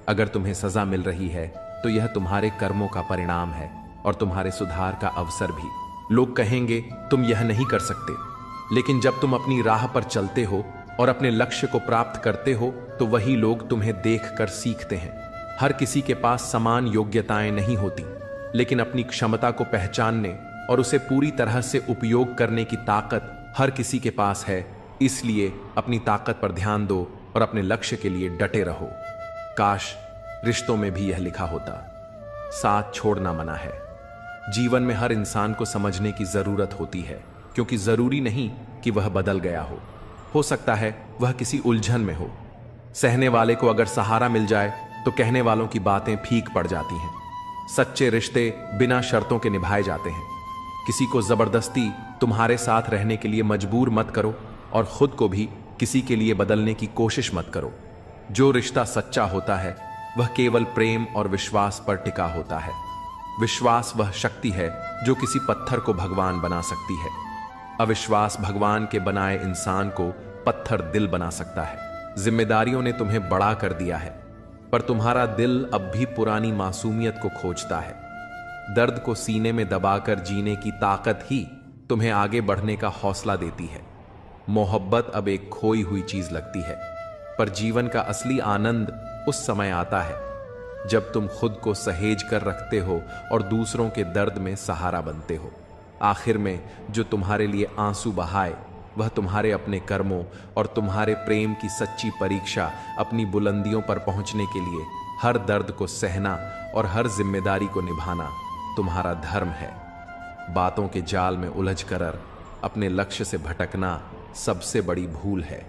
अगर तुम्हें सजा मिल रही है तो यह तुम्हारे कर्मों का परिणाम है और तुम्हारे सुधार का अवसर भी। लोग कहेंगे तुम यह नहीं कर सकते, लेकिन जब तुम अपनी राह पर चलते हो और अपने लक्ष्य को प्राप्त करते हो तो वही लोग तुम्हें देखकर सीखते हैं। हर किसी के पास समान योग्यताएं नहीं होती, लेकिन अपनी क्षमता को पहचानने और उसे पूरी तरह से उपयोग करने की ताकत हर किसी के पास है। इसलिए अपनी ताकत पर ध्यान दो और अपने लक्ष्य के लिए डटे रहो। काश रिश्तों में भी यह लिखा होता, साथ छोड़ना मना है। जीवन में हर इंसान को समझने की जरूरत होती है, क्योंकि जरूरी नहीं कि वह बदल गया हो सकता है वह किसी उलझन में हो। सहने वाले को अगर सहारा मिल जाए तो कहने वालों की बातें फीक पड़ जाती हैं। सच्चे रिश्ते बिना शर्तों के निभाए जाते हैं। किसी को जबरदस्ती तुम्हारे साथ रहने के लिए मजबूर मत करो और खुद को भी किसी के लिए बदलने की कोशिश मत करो। जो रिश्ता सच्चा होता है वह केवल प्रेम और विश्वास पर टिका होता है। विश्वास वह शक्ति है जो किसी पत्थर को भगवान बना सकती है। अविश्वास भगवान के बनाए इंसान को पत्थर दिल बना सकता है। जिम्मेदारियों ने तुम्हें बड़ा कर दिया है, पर तुम्हारा दिल अब भी पुरानी मासूमियत को खोजता है। दर्द को सीने में दबाकर जीने की ताकत ही तुम्हें आगे बढ़ने का हौसला देती है। मोहब्बत अब एक खोई हुई चीज लगती है, पर जीवन का असली आनंद उस समय आता है जब तुम खुद को सहेज कर रखते हो और दूसरों के दर्द में सहारा बनते हो। आखिर में जो तुम्हारे लिए आंसू बहाए वह तुम्हारे अपने कर्मों और तुम्हारे प्रेम की सच्ची परीक्षा। अपनी बुलंदियों पर पहुंचने के लिए हर दर्द को सहना और हर जिम्मेदारी को निभाना तुम्हारा धर्म है। बातों के जाल में उलझकर अपने लक्ष्य से भटकना सबसे बड़ी भूल है।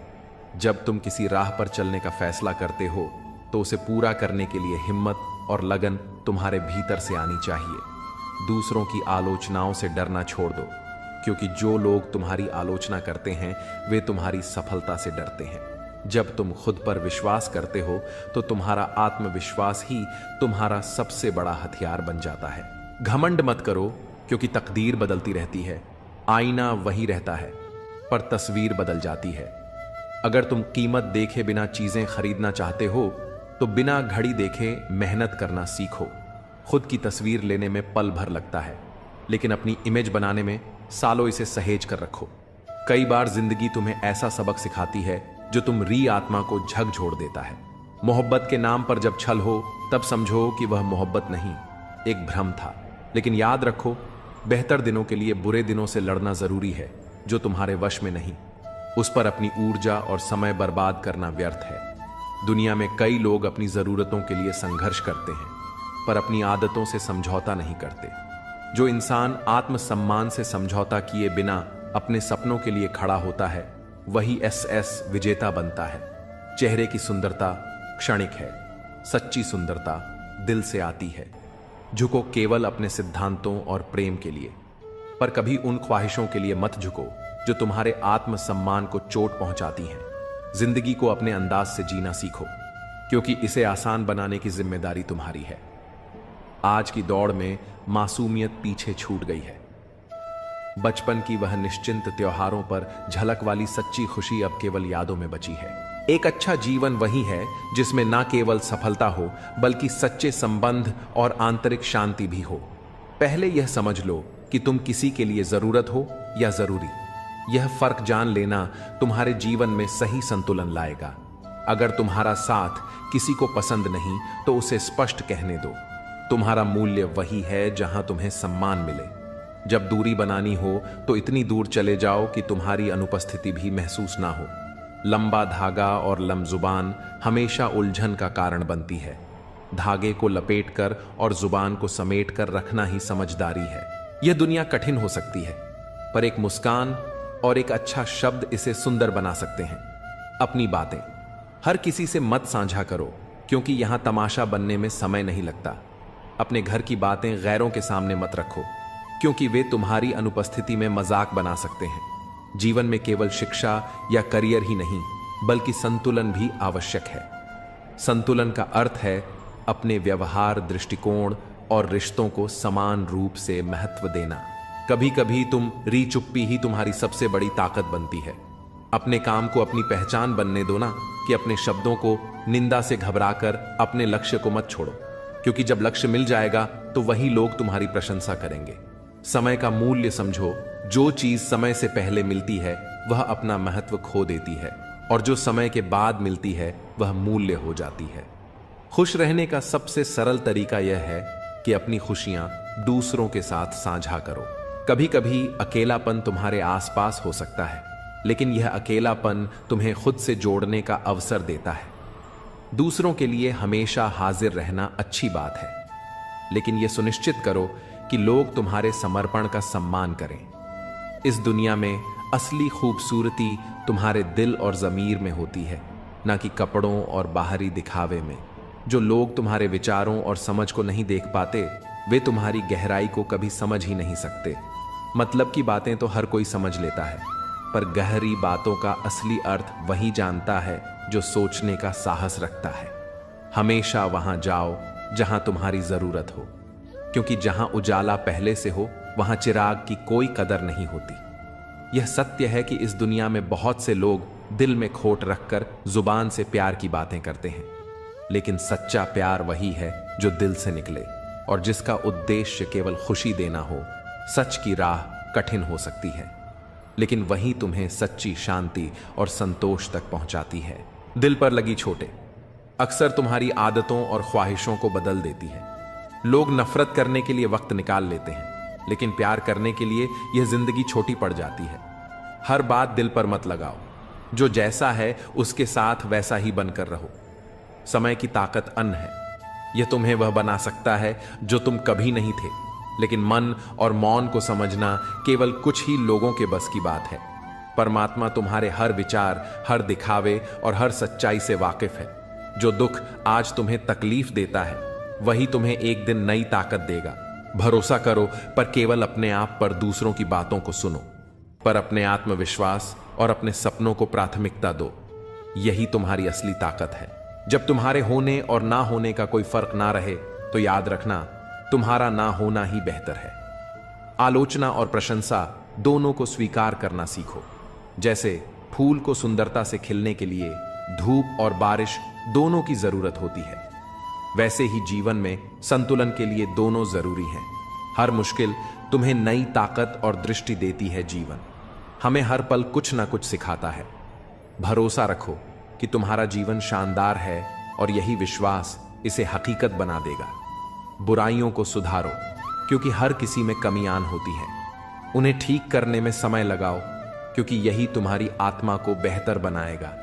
जब तुम किसी राह पर चलने का फैसला करते हो तो उसे पूरा करने के लिए हिम्मत और लगन तुम्हारे भीतर से आनी चाहिए। दूसरों की आलोचनाओं से डरना छोड़ दो, क्योंकि जो लोग तुम्हारी आलोचना करते हैं वे तुम्हारी सफलता से डरते हैं। जब तुम खुद पर विश्वास करते हो तो तुम्हारा आत्मविश्वास ही तुम्हारा सबसे बड़ा हथियार बन जाता है। घमंड मत करो, क्योंकि तकदीर बदलती रहती है। आईना वही रहता है, पर तस्वीर बदल जाती है। अगर तुम कीमत देखे बिना चीजें खरीदना चाहते हो तो बिना घड़ी देखे मेहनत करना सीखो। खुद की तस्वीर लेने में पल भर लगता है, लेकिन अपनी इमेज बनाने में सालों इसे सहेज कर रखो। कई बार जिंदगी तुम्हें ऐसा सबक सिखाती है जो तुम री आत्मा को झकझोर देता है। मोहब्बत के नाम पर जब छल हो तब समझो कि वह मोहब्बत नहीं, एक भ्रम था। लेकिन याद रखो, बेहतर दिनों के लिए बुरे दिनों से लड़ना जरूरी है जो तुम्हारे वश में नहीं। उस पर अपनी ऊर्जा और समय बर्बाद करना व्यर्थ है। दुनिया में कई लोग अपनी जरूरतों के लिए संघर्ष करते हैं, पर अपनी आदतों से समझौता नहीं करते। जो इंसान आत्मसम्मान से समझौता किए बिना अपने सपनों के लिए खड़ा होता है वही SS विजेता बनता है। चेहरे की सुंदरता क्षणिक है, सच्ची सुंदरता दिल से आती है। झुको केवल अपने सिद्धांतों और प्रेम के लिए, पर कभी उन ख्वाहिशों के लिए मत झुको जो तुम्हारे आत्मसम्मान को चोट पहुंचाती हैं। जिंदगी को अपने अंदाज से जीना सीखो, क्योंकि इसे आसान बनाने की जिम्मेदारी तुम्हारी है। आज की दौड़ में मासूमियत पीछे छूट गई है। बचपन की वह निश्चिंत त्योहारों पर झलक वाली सच्ची खुशी अब केवल यादों में बची है। एक अच्छा जीवन वही है जिसमें ना केवल सफलता हो, बल्कि सच्चे संबंध और आंतरिक शांति भी हो। पहले यह समझ लो कि तुम किसी के लिए जरूरत हो या जरूरी। यह फर्क जान लेना तुम्हारे जीवन में सही संतुलन लाएगा। अगर तुम्हारा साथ किसी को पसंद नहीं तो उसे स्पष्ट कहने दो। तुम्हारा मूल्य वही है जहां तुम्हें सम्मान मिले। जब दूरी बनानी हो तो इतनी दूर चले जाओ कि तुम्हारी अनुपस्थिति भी महसूस ना हो। लंबा धागा और लमजुबान हमेशा उलझन का कारण बनती है। धागे को लपेटकर और जुबान को समेटकर रखना ही समझदारी है। यह दुनिया कठिन हो सकती है, पर एक मुस्कान और एक अच्छा शब्द इसे सुंदर बना सकते हैं। अपनी बातें हर किसी से मत साझा करो, क्योंकि यहां तमाशा बनने में समय नहीं लगता। अपने घर की बातें गैरों के सामने मत रखो, क्योंकि वे तुम्हारी अनुपस्थिति में मजाक बना सकते हैं। जीवन में केवल शिक्षा या करियर ही नहीं, बल्कि संतुलन भी आवश्यक है। संतुलन का अर्थ है अपने व्यवहार, दृष्टिकोण और रिश्तों को समान रूप से महत्व देना। कभी कभी चुप्पी ही तुम्हारी सबसे बड़ी ताकत बनती है। अपने काम को अपनी पहचान बनने दो ना, कि अपने शब्दों को निंदा से घबराकर अपने लक्ष्य को मत छोड़ो, क्योंकि जब लक्ष्य मिल जाएगा तो वही लोग तुम्हारी प्रशंसा करेंगे। समय का मूल्य समझो। जो चीज समय से पहले मिलती है वह अपना महत्व खो देती है, और जो समय के बाद मिलती है वह मूल्य हो जाती है। खुश रहने का सबसे सरल तरीका यह है कि अपनी खुशियां दूसरों के साथ साझा करो। कभी कभी अकेलापन तुम्हारे आसपास हो सकता है, लेकिन यह अकेलापन तुम्हें खुद से जोड़ने का अवसर देता है। दूसरों के लिए हमेशा हाजिर रहना अच्छी बात है, लेकिन यह सुनिश्चित करो कि लोग तुम्हारे समर्पण का सम्मान करें। इस दुनिया में असली खूबसूरती तुम्हारे दिल और ज़मीर में होती है, ना कि कपड़ों और बाहरी दिखावे में। जो लोग तुम्हारे विचारों और समझ को नहीं देख पाते, वे तुम्हारी गहराई को कभी समझ ही नहीं सकते। मतलब की बातें तो हर कोई समझ लेता है, पर गहरी बातों का असली अर्थ वही जानता है जो सोचने का साहस रखता है। हमेशा वहां जाओ जहां तुम्हारी जरूरत हो, क्योंकि जहां उजाला पहले से हो वहां चिराग की कोई कदर नहीं होती। यह सत्य है कि इस दुनिया में बहुत से लोग दिल में खोट रखकर जुबान से प्यार की बातें करते हैं, लेकिन सच्चा प्यार वही है जो दिल से निकले और जिसका उद्देश्य केवल खुशी देना हो। सच की राह कठिन हो सकती है, लेकिन वही तुम्हें सच्ची शांति और संतोष तक पहुंचाती है। दिल पर लगी चोटें अक्सर तुम्हारी आदतों और ख्वाहिशों को बदल देती है। लोग नफरत करने के लिए वक्त निकाल लेते हैं, लेकिन प्यार करने के लिए यह जिंदगी छोटी पड़ जाती है। हर बात दिल पर मत लगाओ। जो जैसा है उसके साथ वैसा ही बनकर रहो। समय की ताकत अन्न है। यह तुम्हें वह बना सकता है जो तुम कभी नहीं थे, लेकिन मन और मौन को समझना केवल कुछ ही लोगों के बस की बात है। परमात्मा तुम्हारे हर विचार, हर दिखावे और हर सच्चाई से वाकिफ है। जो दुख आज तुम्हें तकलीफ देता है, वही तुम्हें एक दिन नई ताकत देगा। भरोसा करो, पर केवल अपने आप पर दूसरों की बातों को सुनो, पर अपने आत्मविश्वास और अपने सपनों को प्राथमिकता दो। यही तुम्हारी असली ताकत है। जब तुम्हारे होने और ना होने का कोई फर्क ना रहे, तो याद रखना तुम्हारा ना होना ही बेहतर है। आलोचना और प्रशंसा दोनों को स्वीकार करना सीखो। जैसे फूल को सुंदरता से खिलने के लिए धूप और बारिश दोनों की जरूरत होती है, वैसे ही जीवन में संतुलन के लिए दोनों जरूरी हैं। हर मुश्किल तुम्हें नई ताकत और दृष्टि देती है। जीवन हमें हर पल कुछ ना कुछ सिखाता है। भरोसा रखो कि तुम्हारा जीवन शानदार है, और यही विश्वास इसे हकीकत बना देगा। बुराइयों को सुधारो, क्योंकि हर किसी में कमियां होती हैं। उन्हें ठीक करने में समय लगाओ, क्योंकि यही तुम्हारी आत्मा को बेहतर बनाएगा।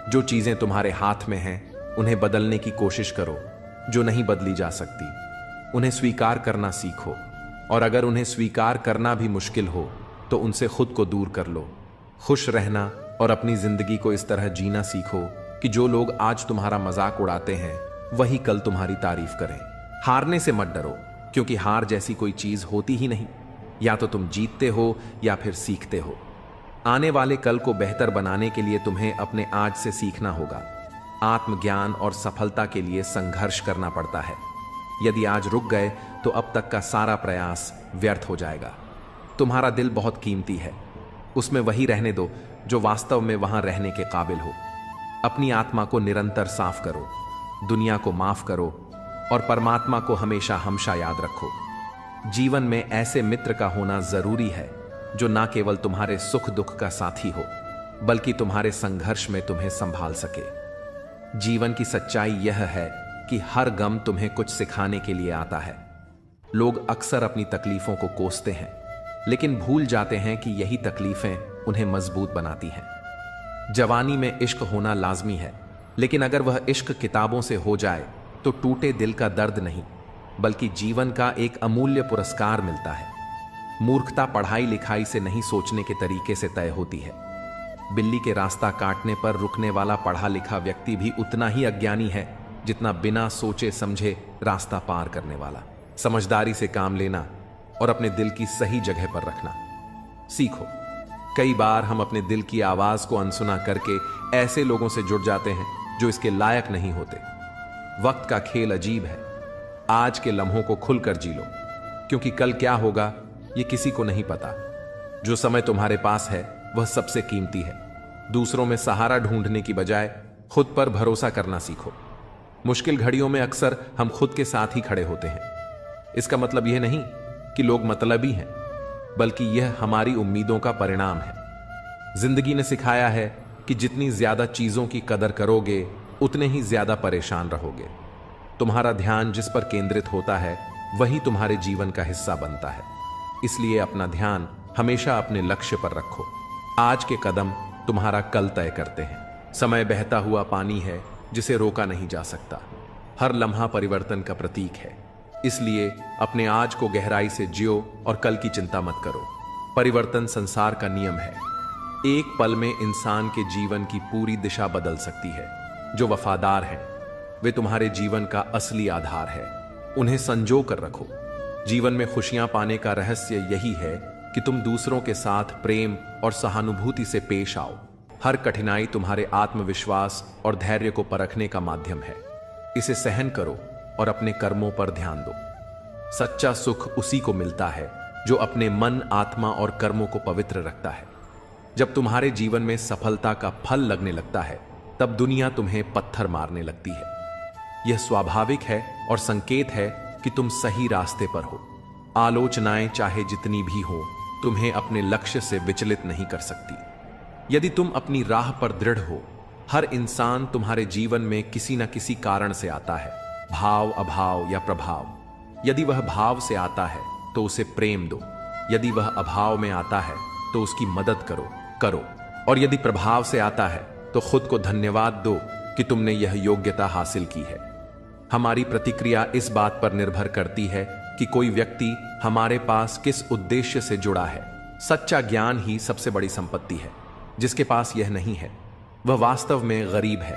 जो चीजें तुम्हारे हाथ में हैं, उन्हें बदलने की कोशिश करो। जो नहीं बदली जा सकती, उन्हें स्वीकार करना सीखो, और अगर उन्हें स्वीकार करना भी मुश्किल हो तो उनसे खुद को दूर कर लो। खुश रहना और अपनी जिंदगी को इस तरह जीना सीखो कि जो लोग आज तुम्हारा मजाक उड़ाते हैं वही कल तुम्हारी तारीफ करें। हारने से मत डरो, क्योंकि हार जैसी कोई चीज होती ही नहीं। या तो तुम जीतते हो या फिर सीखते हो। आने वाले कल को बेहतर बनाने के लिए तुम्हें अपने आज से सीखना होगा। आत्मज्ञान और सफलता के लिए संघर्ष करना पड़ता है। यदि आज रुक गए तो अब तक का सारा प्रयास व्यर्थ हो जाएगा। तुम्हारा दिल बहुत कीमती है, उसमें वही रहने दो जो वास्तव में वहां रहने के काबिल हो। अपनी आत्मा को निरंतर साफ करो, दुनिया को माफ करो और परमात्मा को हमेशा हमेशा याद रखो। जीवन में ऐसे मित्र का होना जरूरी है जो ना केवल तुम्हारे सुख दुख का साथी हो, बल्कि तुम्हारे संघर्ष में तुम्हें संभाल सके। जीवन की सच्चाई यह है कि हर गम तुम्हें कुछ सिखाने के लिए आता है। लोग अक्सर अपनी तकलीफों को कोसते हैं, लेकिन भूल जाते हैं कि यही तकलीफें उन्हें मजबूत बनाती हैं। जवानी में इश्क होना लाजमी है, लेकिन अगर वह इश्क किताबों से हो जाए तो टूटे दिल का दर्द नहीं, बल्कि जीवन का एक अमूल्य पुरस्कार मिलता है। मूर्खता पढ़ाई लिखाई से नहीं, सोचने के तरीके से तय होती है। बिल्ली के रास्ता काटने पर रुकने वाला पढ़ा लिखा व्यक्ति भी उतना ही अज्ञानी है जितना बिना सोचे समझे रास्ता पार करने वाला। समझदारी से काम लेना और अपने दिल की सही जगह पर रखना सीखो। कई बार हम अपने दिल की आवाज को अनसुना करके ऐसे लोगों से जुड़ जाते हैं जो इसके लायक नहीं होते। वक्त का खेल अजीब है। आज के लम्हों को खुलकर जी लो, क्योंकि कल क्या होगा ये किसी को नहीं पता। जो समय तुम्हारे पास है वह सबसे कीमती है। दूसरों में सहारा ढूंढने की बजाय खुद पर भरोसा करना सीखो। मुश्किल घड़ियों में अक्सर हम खुद के साथ ही खड़े होते हैं। इसका मतलब यह नहीं कि लोग मतलबी हैं, बल्कि यह हमारी उम्मीदों का परिणाम है। जिंदगी ने सिखाया है कि जितनी ज्यादा चीजों की कदर करोगे उतने ही ज्यादा परेशान रहोगे। तुम्हारा ध्यान जिस पर केंद्रित होता है वही तुम्हारे जीवन का हिस्सा बनता है। इसलिए अपना ध्यान हमेशा अपने लक्ष्य पर रखो। आज के कदम तुम्हारा कल तय करते हैं। समय बहता हुआ पानी है जिसे रोका नहीं जा सकता। हर लम्हा परिवर्तन का प्रतीक है। इसलिए अपने आज को गहराई से जियो और कल की चिंता मत करो। परिवर्तन संसार का नियम है। एक पल में इंसान के जीवन की पूरी दिशा बदल सकती है। जो वफादार हैं वे तुम्हारे जीवन का असली आधार है। उन्हें संजो कर रखो। जीवन में खुशियां पाने का रहस्य यही है कि तुम दूसरों के साथ प्रेम और सहानुभूति से पेश आओ। हर कठिनाई तुम्हारे आत्मविश्वास और धैर्य को परखने का माध्यम है। इसे सहन करो और अपने कर्मों पर ध्यान दो। सच्चा सुख उसी को मिलता है जो अपने मन, आत्मा और कर्मों को पवित्र रखता है। जब तुम्हारे जीवन में सफलता का फल लगने लगता है तब दुनिया तुम्हें पत्थर मारने लगती है। यह स्वाभाविक है और संकेत है कि तुम सही रास्ते पर हो। आलोचनाएं चाहे जितनी भी हो तुम्हें अपने लक्ष्य से विचलित नहीं कर सकती। यदि तुम अपनी राह पर दृढ़ हो, हर इंसान तुम्हारे जीवन में किसी न किसी कारण से आता है, भाव, अभाव या प्रभाव। यदि वह भाव से आता है तो उसे प्रेम दो। यदि वह अभाव में आता है तो उसकी मदद करो। और यदि प्रभाव से आता है तो खुद को धन्यवाद दो कि तुमने यह योग्यता हासिल की है। हमारी प्रतिक्रिया इस बात पर निर्भर करती है कि कोई व्यक्ति हमारे पास किस उद्देश्य से जुड़ा है। सच्चा ज्ञान ही सबसे बड़ी संपत्ति है। जिसके पास यह नहीं है वह वास्तव में गरीब है।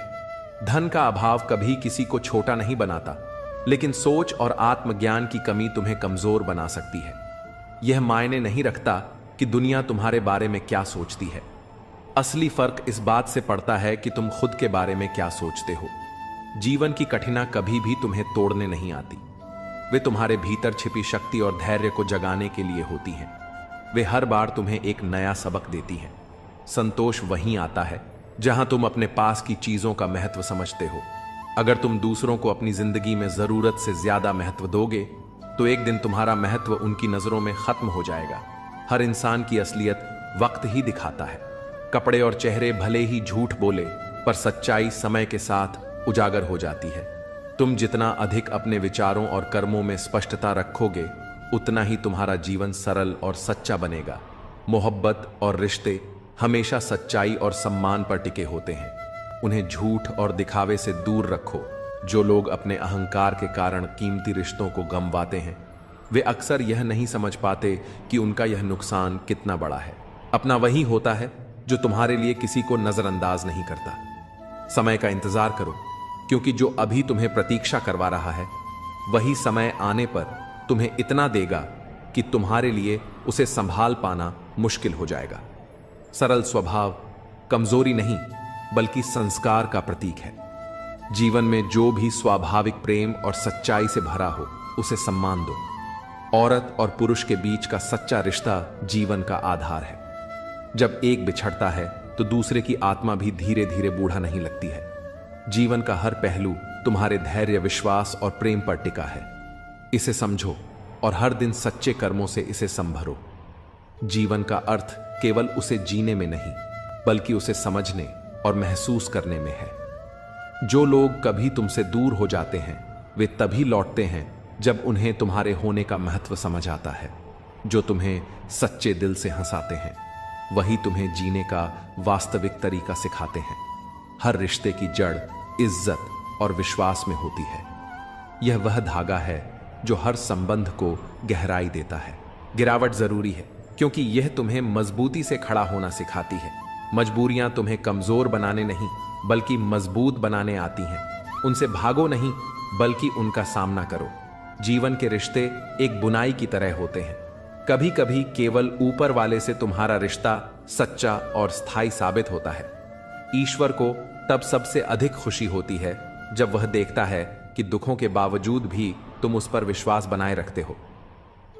धन का अभाव कभी किसी को छोटा नहीं बनाता, लेकिन सोच और आत्मज्ञान की कमी तुम्हें कमजोर बना सकती है। यह मायने नहीं रखता कि दुनिया तुम्हारे बारे में क्या सोचती है। असली फर्क इस बात से पड़ता है कि तुम खुद के बारे में क्या सोचते हो। जीवन की कठिनाई कभी भी तुम्हें तोड़ने नहीं आती। वे तुम्हारे भीतर छिपी शक्ति और धैर्य को जगाने के लिए होती हैं। वे हर बार तुम्हें एक नया सबक देती हैं। संतोष वहीं आता है जहां तुम अपने पास की चीजों का महत्व समझते हो। अगर तुम दूसरों को अपनी जिंदगी में जरूरत से ज्यादा महत्व दोगे तो एक दिन तुम्हारा महत्व उनकी नजरों में खत्म हो जाएगा। हर इंसान की असलियत वक्त ही दिखाता है। कपड़े और चेहरे भले ही झूठ बोले, पर सच्चाई समय के साथ उजागर हो जाती है। तुम जितना अधिक अपने विचारों और कर्मों में स्पष्टता रखोगे उतना ही तुम्हारा जीवन सरल और सच्चा बनेगा। मोहब्बत और रिश्ते हमेशा सच्चाई और सम्मान पर टिके होते हैं। उन्हें झूठ और दिखावे से दूर रखो। जो लोग अपने अहंकार के कारण कीमती रिश्तों को गंवाते हैं वे अक्सर यह नहीं समझ पाते कि उनका यह नुकसान कितना बड़ा है। अपना वही होता है जो तुम्हारे लिए किसी को नजरअंदाज नहीं करता। समय का इंतजार करो, क्योंकि जो अभी तुम्हें प्रतीक्षा करवा रहा है वही समय आने पर तुम्हें इतना देगा कि तुम्हारे लिए उसे संभाल पाना मुश्किल हो जाएगा। सरल स्वभाव कमजोरी नहीं बल्कि संस्कार का प्रतीक है। जीवन में जो भी स्वाभाविक प्रेम और सच्चाई से भरा हो उसे सम्मान दो। औरत और पुरुष के बीच का सच्चा रिश्ता जीवन का आधार है। जब एक बिछड़ता है तो दूसरे की आत्मा भी धीरे धीरे बूढ़ा नहीं लगती है। जीवन का हर पहलू तुम्हारे धैर्य, विश्वास और प्रेम पर टिका है। इसे समझो और हर दिन सच्चे कर्मों से इसे संभरो। जीवन का अर्थ केवल उसे जीने में नहीं बल्कि उसे समझने और महसूस करने में है। जो लोग कभी तुमसे दूर हो जाते हैं वे तभी लौटते हैं जब उन्हें तुम्हारे होने का महत्व समझ आता है। जो तुम्हें सच्चे दिल से हंसाते हैं वही तुम्हें जीने का वास्तविक तरीका सिखाते हैं। हर रिश्ते की जड़ इज्जत और विश्वास में होती है। यह वह धागा है जो हर संबंध को गहराई देता है। गिरावट जरूरी है क्योंकि यह तुम्हें मजबूती से खड़ा होना सिखाती है। मजबूरियां तुम्हें कमजोर बनाने नहीं बल्कि मजबूत बनाने आती हैं। उनसे भागो नहीं बल्कि उनका सामना करो। जीवन के रिश्ते एक बुनाई की तरह होते हैं। कभी कभी केवल ऊपर वाले से तुम्हारा रिश्ता सच्चा और स्थायी साबित होता है। ईश्वर को तब सबसे अधिक खुशी होती है जब वह देखता है कि दुखों के बावजूद भी तुम उस पर विश्वास बनाए रखते हो।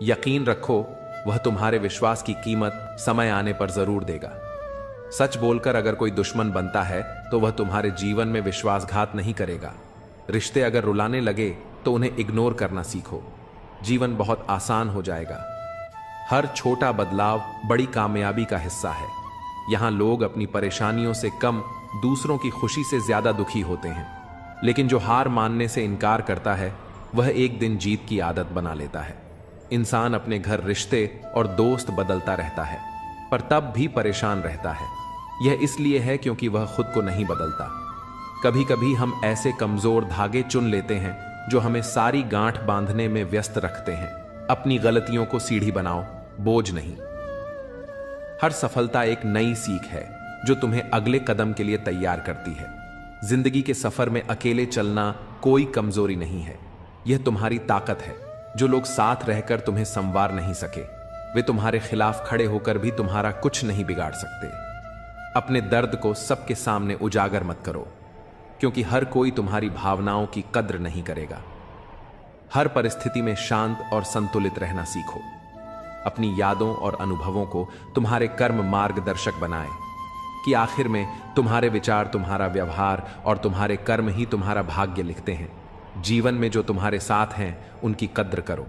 यकीन रखो वह तुम्हारे विश्वास की कीमत समय आने पर जरूर देगा। सच बोलकर अगर कोई दुश्मन बनता है तो वह तुम्हारे जीवन में विश्वासघात नहीं करेगा। रिश्ते अगर रुलाने लगे तो उन्हें इग्नोर करना सीखो। जीवन बहुत आसान हो जाएगा। हर छोटा बदलाव बड़ी कामयाबी का हिस्सा है। यहां लोग अपनी परेशानियों से कम दूसरों की खुशी से ज्यादा दुखी होते हैं। लेकिन जो हार मानने से इनकार करता है वह एक दिन जीत की आदत बना लेता है। इंसान अपने घर, रिश्ते और दोस्त बदलता रहता है पर तब भी परेशान रहता है। यह इसलिए है क्योंकि वह खुद को नहीं बदलता। कभी कभी हम ऐसे कमजोर धागे चुन लेते हैं जो हमें सारी गांठ बांधने में व्यस्त रखते हैं। अपनी गलतियों को सीढ़ी बनाओ, बोझ नहीं। हर सफलता एक नई सीख है जो तुम्हें अगले कदम के लिए तैयार करती है। जिंदगी के सफर में अकेले चलना कोई कमजोरी नहीं है, यह तुम्हारी ताकत है। जो लोग साथ रहकर तुम्हें संवार नहीं सके वे तुम्हारे खिलाफ खड़े होकर भी तुम्हारा कुछ नहीं बिगाड़ सकते। अपने दर्द को सबके सामने उजागर मत करो क्योंकि हर कोई तुम्हारी भावनाओं की कद्र नहीं करेगा। हर परिस्थिति में शांत और संतुलित रहना सीखो। अपनी यादों और अनुभवों को तुम्हारे कर्म मार्गदर्शक बनाएं कि आखिर में तुम्हारे विचार, तुम्हारा व्यवहार और तुम्हारे कर्म ही तुम्हारा भाग्य लिखते हैं। जीवन में जो तुम्हारे साथ हैं उनकी कद्र करो।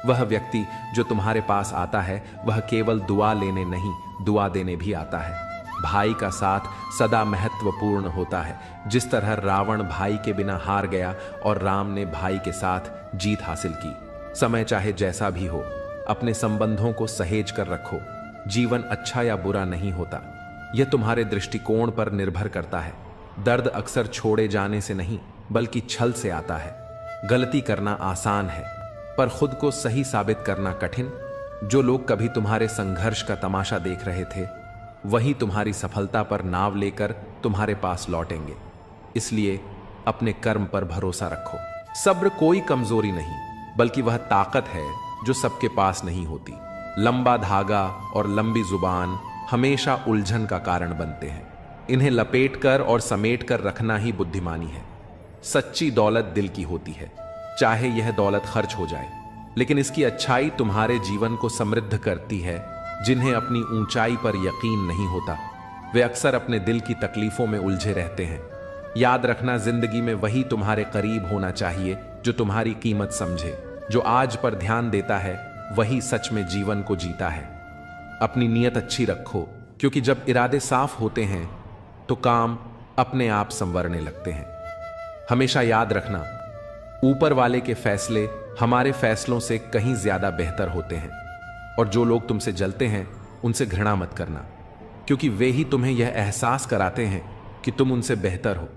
वह व्यक्ति जो तुम्हारे पास आता है वह केवल दुआ लेने नहीं, दुआ देने भी आता है। भाई का साथ सदा महत्वपूर्ण होता है। जिस तरह रावण भाई के बिना हार गया और राम ने भाई के साथ जीत हासिल की। समय चाहे जैसा भी हो अपने संबंधों को सहेज कर रखो। जीवन अच्छा या बुरा नहीं होता, यह तुम्हारे दृष्टिकोण पर निर्भर करता है। दर्द अक्सर छोड़े जाने से नहीं बल्कि छल से आता है। गलती करना आसान है पर खुद को सही साबित करना कठिन। जो लोग कभी तुम्हारे संघर्ष का तमाशा देख रहे थे वही तुम्हारी सफलता पर नाव लेकर तुम्हारे पास लौटेंगे। इसलिए अपने कर्म पर भरोसा रखो। सब्र कोई कमजोरी नहीं बल्कि वह ताकत है जो सबके पास नहीं होती। लंबा धागा और लंबी जुबान हमेशा उलझन का कारण बनते हैं। इन्हें लपेटकर और समेटकर रखना ही बुद्धिमानी है। सच्ची दौलत दिल की होती है, चाहे यह दौलत खर्च हो जाए, लेकिन इसकी अच्छाई तुम्हारे जीवन को समृद्ध करती है। जिन्हें अपनी ऊंचाई पर यकीन नहीं होता वे अक्सर अपने दिल की तकलीफों में उलझे रहते हैं। याद रखना, जिंदगी में वही तुम्हारे करीब होना चाहिए जो तुम्हारी कीमत समझे। जो आज पर ध्यान देता है वही सच में जीवन को जीता है। अपनी नीयत अच्छी रखो क्योंकि जब इरादे साफ होते हैं तो काम अपने आप संवरने लगते हैं। हमेशा याद रखना, ऊपर वाले के फैसले हमारे फैसलों से कहीं ज्यादा बेहतर होते हैं। और जो लोग तुमसे जलते हैं उनसे घृणा मत करना क्योंकि वे ही तुम्हें यह एहसास कराते हैं कि तुम उनसे बेहतर हो।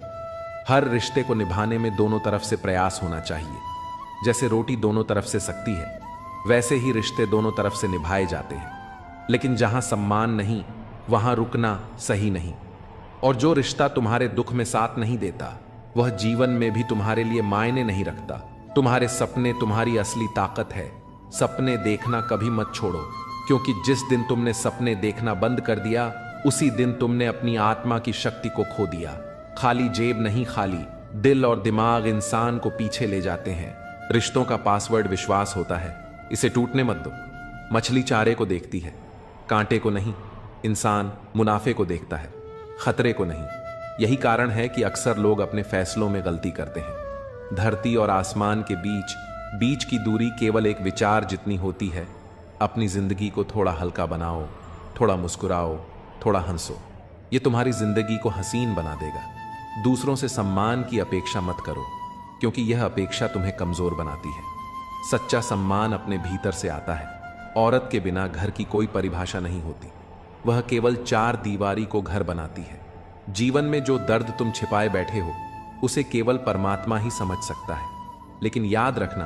हर रिश्ते को निभाने में दोनों तरफ से प्रयास होना चाहिए। जैसे रोटी दोनों तरफ से सकती है वैसे ही रिश्ते दोनों तरफ से निभाए जाते हैं। लेकिन जहां सम्मान नहीं वहां रुकना सही नहीं। और जो रिश्ता तुम्हारे दुख में साथ नहीं देता वह जीवन में भी तुम्हारे लिए मायने नहीं रखता। तुम्हारे सपने तुम्हारी असली ताकत है। सपने देखना कभी मत छोड़ो, क्योंकि जिस दिन तुमने सपने देखना बंद कर दिया उसी दिन तुमने अपनी आत्मा की शक्ति को खो दिया। खाली जेब नहीं, खाली दिल और दिमाग इंसान को पीछे ले जाते हैं। रिश्तों का पासवर्ड विश्वास होता है, इसे टूटने मत दो। मछली चारे को देखती है, कांटे को नहीं। इंसान मुनाफे को देखता है, खतरे को नहीं। यही कारण है कि अक्सर लोग अपने फैसलों में गलती करते हैं। धरती और आसमान के बीच की दूरी केवल एक विचार जितनी होती है। अपनी जिंदगी को थोड़ा हल्का बनाओ, थोड़ा मुस्कुराओ, थोड़ा हंसो। ये तुम्हारी जिंदगी को हसीन बना देगा। दूसरों से सम्मान की अपेक्षा मत करो, क्योंकि यह अपेक्षा तुम्हें कमजोर बनाती है। सच्चा सम्मान अपने भीतर से आता है। औरत के बिना घर की कोई परिभाषा नहीं होती, वह केवल चार दीवारी को घर बनाती है। जीवन में जो दर्द तुम छिपाए बैठे हो उसे केवल परमात्मा ही समझ सकता है। लेकिन याद रखना,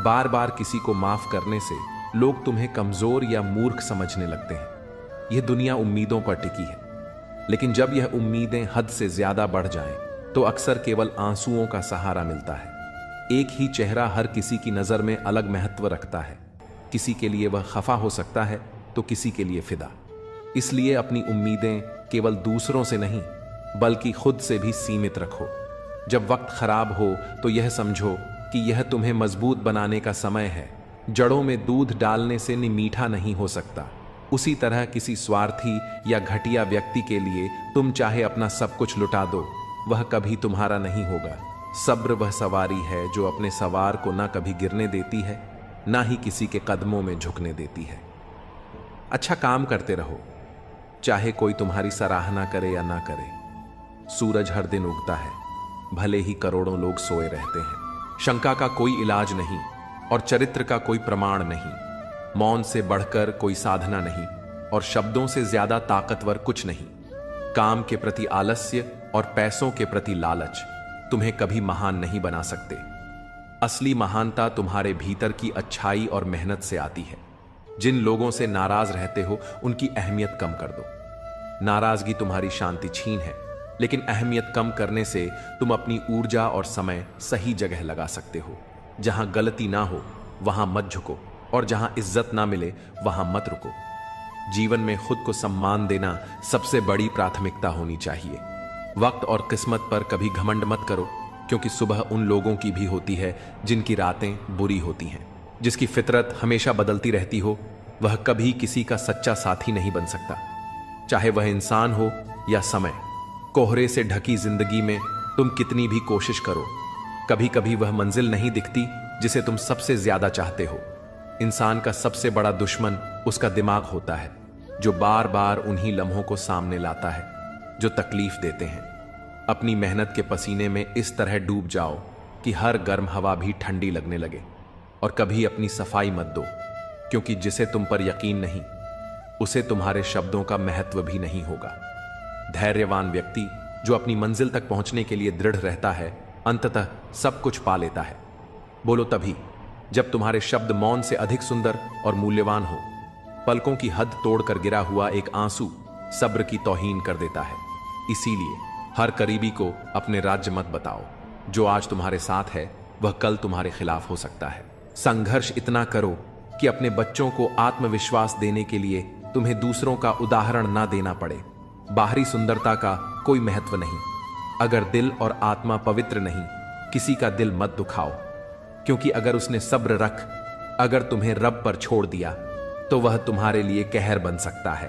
बार बार किसी को माफ करने से लोग तुम्हें कमजोर या मूर्ख समझने लगते हैं। यह दुनिया उम्मीदों पर टिकी है, लेकिन जब यह उम्मीदें हद से ज्यादा बढ़ जाएं, तो अक्सर केवल आंसुओं का सहारा मिलता है। एक ही चेहरा हर किसी की नजर में अलग महत्व रखता है। किसी के लिए वह खफा हो सकता है तो किसी के लिए फिदा। इसलिए अपनी उम्मीदें केवल दूसरों से नहीं बल्कि खुद से भी सीमित रखो। जब वक्त खराब हो तो यह समझो कि यह तुम्हें मजबूत बनाने का समय है। जड़ों में दूध डालने से मीठा नहीं हो सकता। उसी तरह किसी स्वार्थी या घटिया व्यक्ति के लिए तुम चाहे अपना सब कुछ लुटा दो, वह कभी तुम्हारा नहीं होगा। सब्र वह सवारी है जो अपने सवार को ना कभी गिरने देती है, ना ही किसी के कदमों में झुकने देती है। अच्छा काम करते रहो, चाहे कोई तुम्हारी सराहना करे या ना करे। सूरज हर दिन उगता है, भले ही करोड़ों लोग सोए रहते हैं। शंका का कोई इलाज नहीं और चरित्र का कोई प्रमाण नहीं। मौन से बढ़कर कोई साधना नहीं और शब्दों से ज्यादा ताकतवर कुछ नहीं। काम के प्रति आलस्य और पैसों के प्रति लालच तुम्हें कभी महान नहीं बना सकते। असली महानता तुम्हारे भीतर की अच्छाई और मेहनत से आती है। जिन लोगों से नाराज रहते हो उनकी अहमियत कम कर दो। नाराजगी तुम्हारी शांति छीन है, लेकिन अहमियत कम करने से तुम अपनी ऊर्जा और समय सही जगह लगा सकते हो। जहां गलती ना हो वहां मत झुको और जहां इज्जत ना मिले वहां मत रुको। जीवन में खुद को सम्मान देना सबसे बड़ी प्राथमिकता होनी चाहिए। वक्त और किस्मत पर कभी घमंड मत करो, क्योंकि सुबह उन लोगों की भी होती है जिनकी रातें बुरी होती हैं। जिसकी फितरत हमेशा बदलती रहती हो वह कभी किसी का सच्चा साथी नहीं बन सकता, चाहे वह इंसान हो या समय। कोहरे से ढकी जिंदगी में तुम कितनी भी कोशिश करो, कभी कभी वह मंजिल नहीं दिखती जिसे तुम सबसे ज्यादा चाहते हो। इंसान का सबसे बड़ा दुश्मन उसका दिमाग होता है, जो बार बार उन्हीं लम्हों को सामने लाता है जो तकलीफ देते हैं। अपनी मेहनत के पसीने में इस तरह डूब जाओ कि हर गर्म हवा भी ठंडी लगने लगे। और कभी अपनी सफाई मत दो, क्योंकि जिसे तुम पर यकीन नहीं उसे तुम्हारे शब्दों का महत्व भी नहीं होगा। धैर्यवान व्यक्ति जो अपनी मंजिल तक पहुंचने के लिए दृढ़ रहता है, अंततः सब कुछ पा लेता है। बोलो तभी जब तुम्हारे शब्द मौन से अधिक सुंदर और मूल्यवान हो। पलकों की हद तोड़कर गिरा हुआ एक आंसू सब्र की तौहीन कर देता है। इसीलिए हर करीबी को अपने राज्य मत बताओ। जो आज तुम्हारे साथ है वह कल तुम्हारे खिलाफ हो सकता है। संघर्ष इतना करो कि अपने बच्चों को आत्मविश्वास देने के लिए तुम्हें दूसरों का उदाहरण ना देना पड़े। बाहरी सुंदरता का कोई महत्व नहीं अगर दिल और आत्मा पवित्र नहीं। किसी का दिल मत दुखाओ, क्योंकि अगर उसने सब्र रख अगर तुम्हें रब पर छोड़ दिया तो वह तुम्हारे लिए कहर बन सकता है।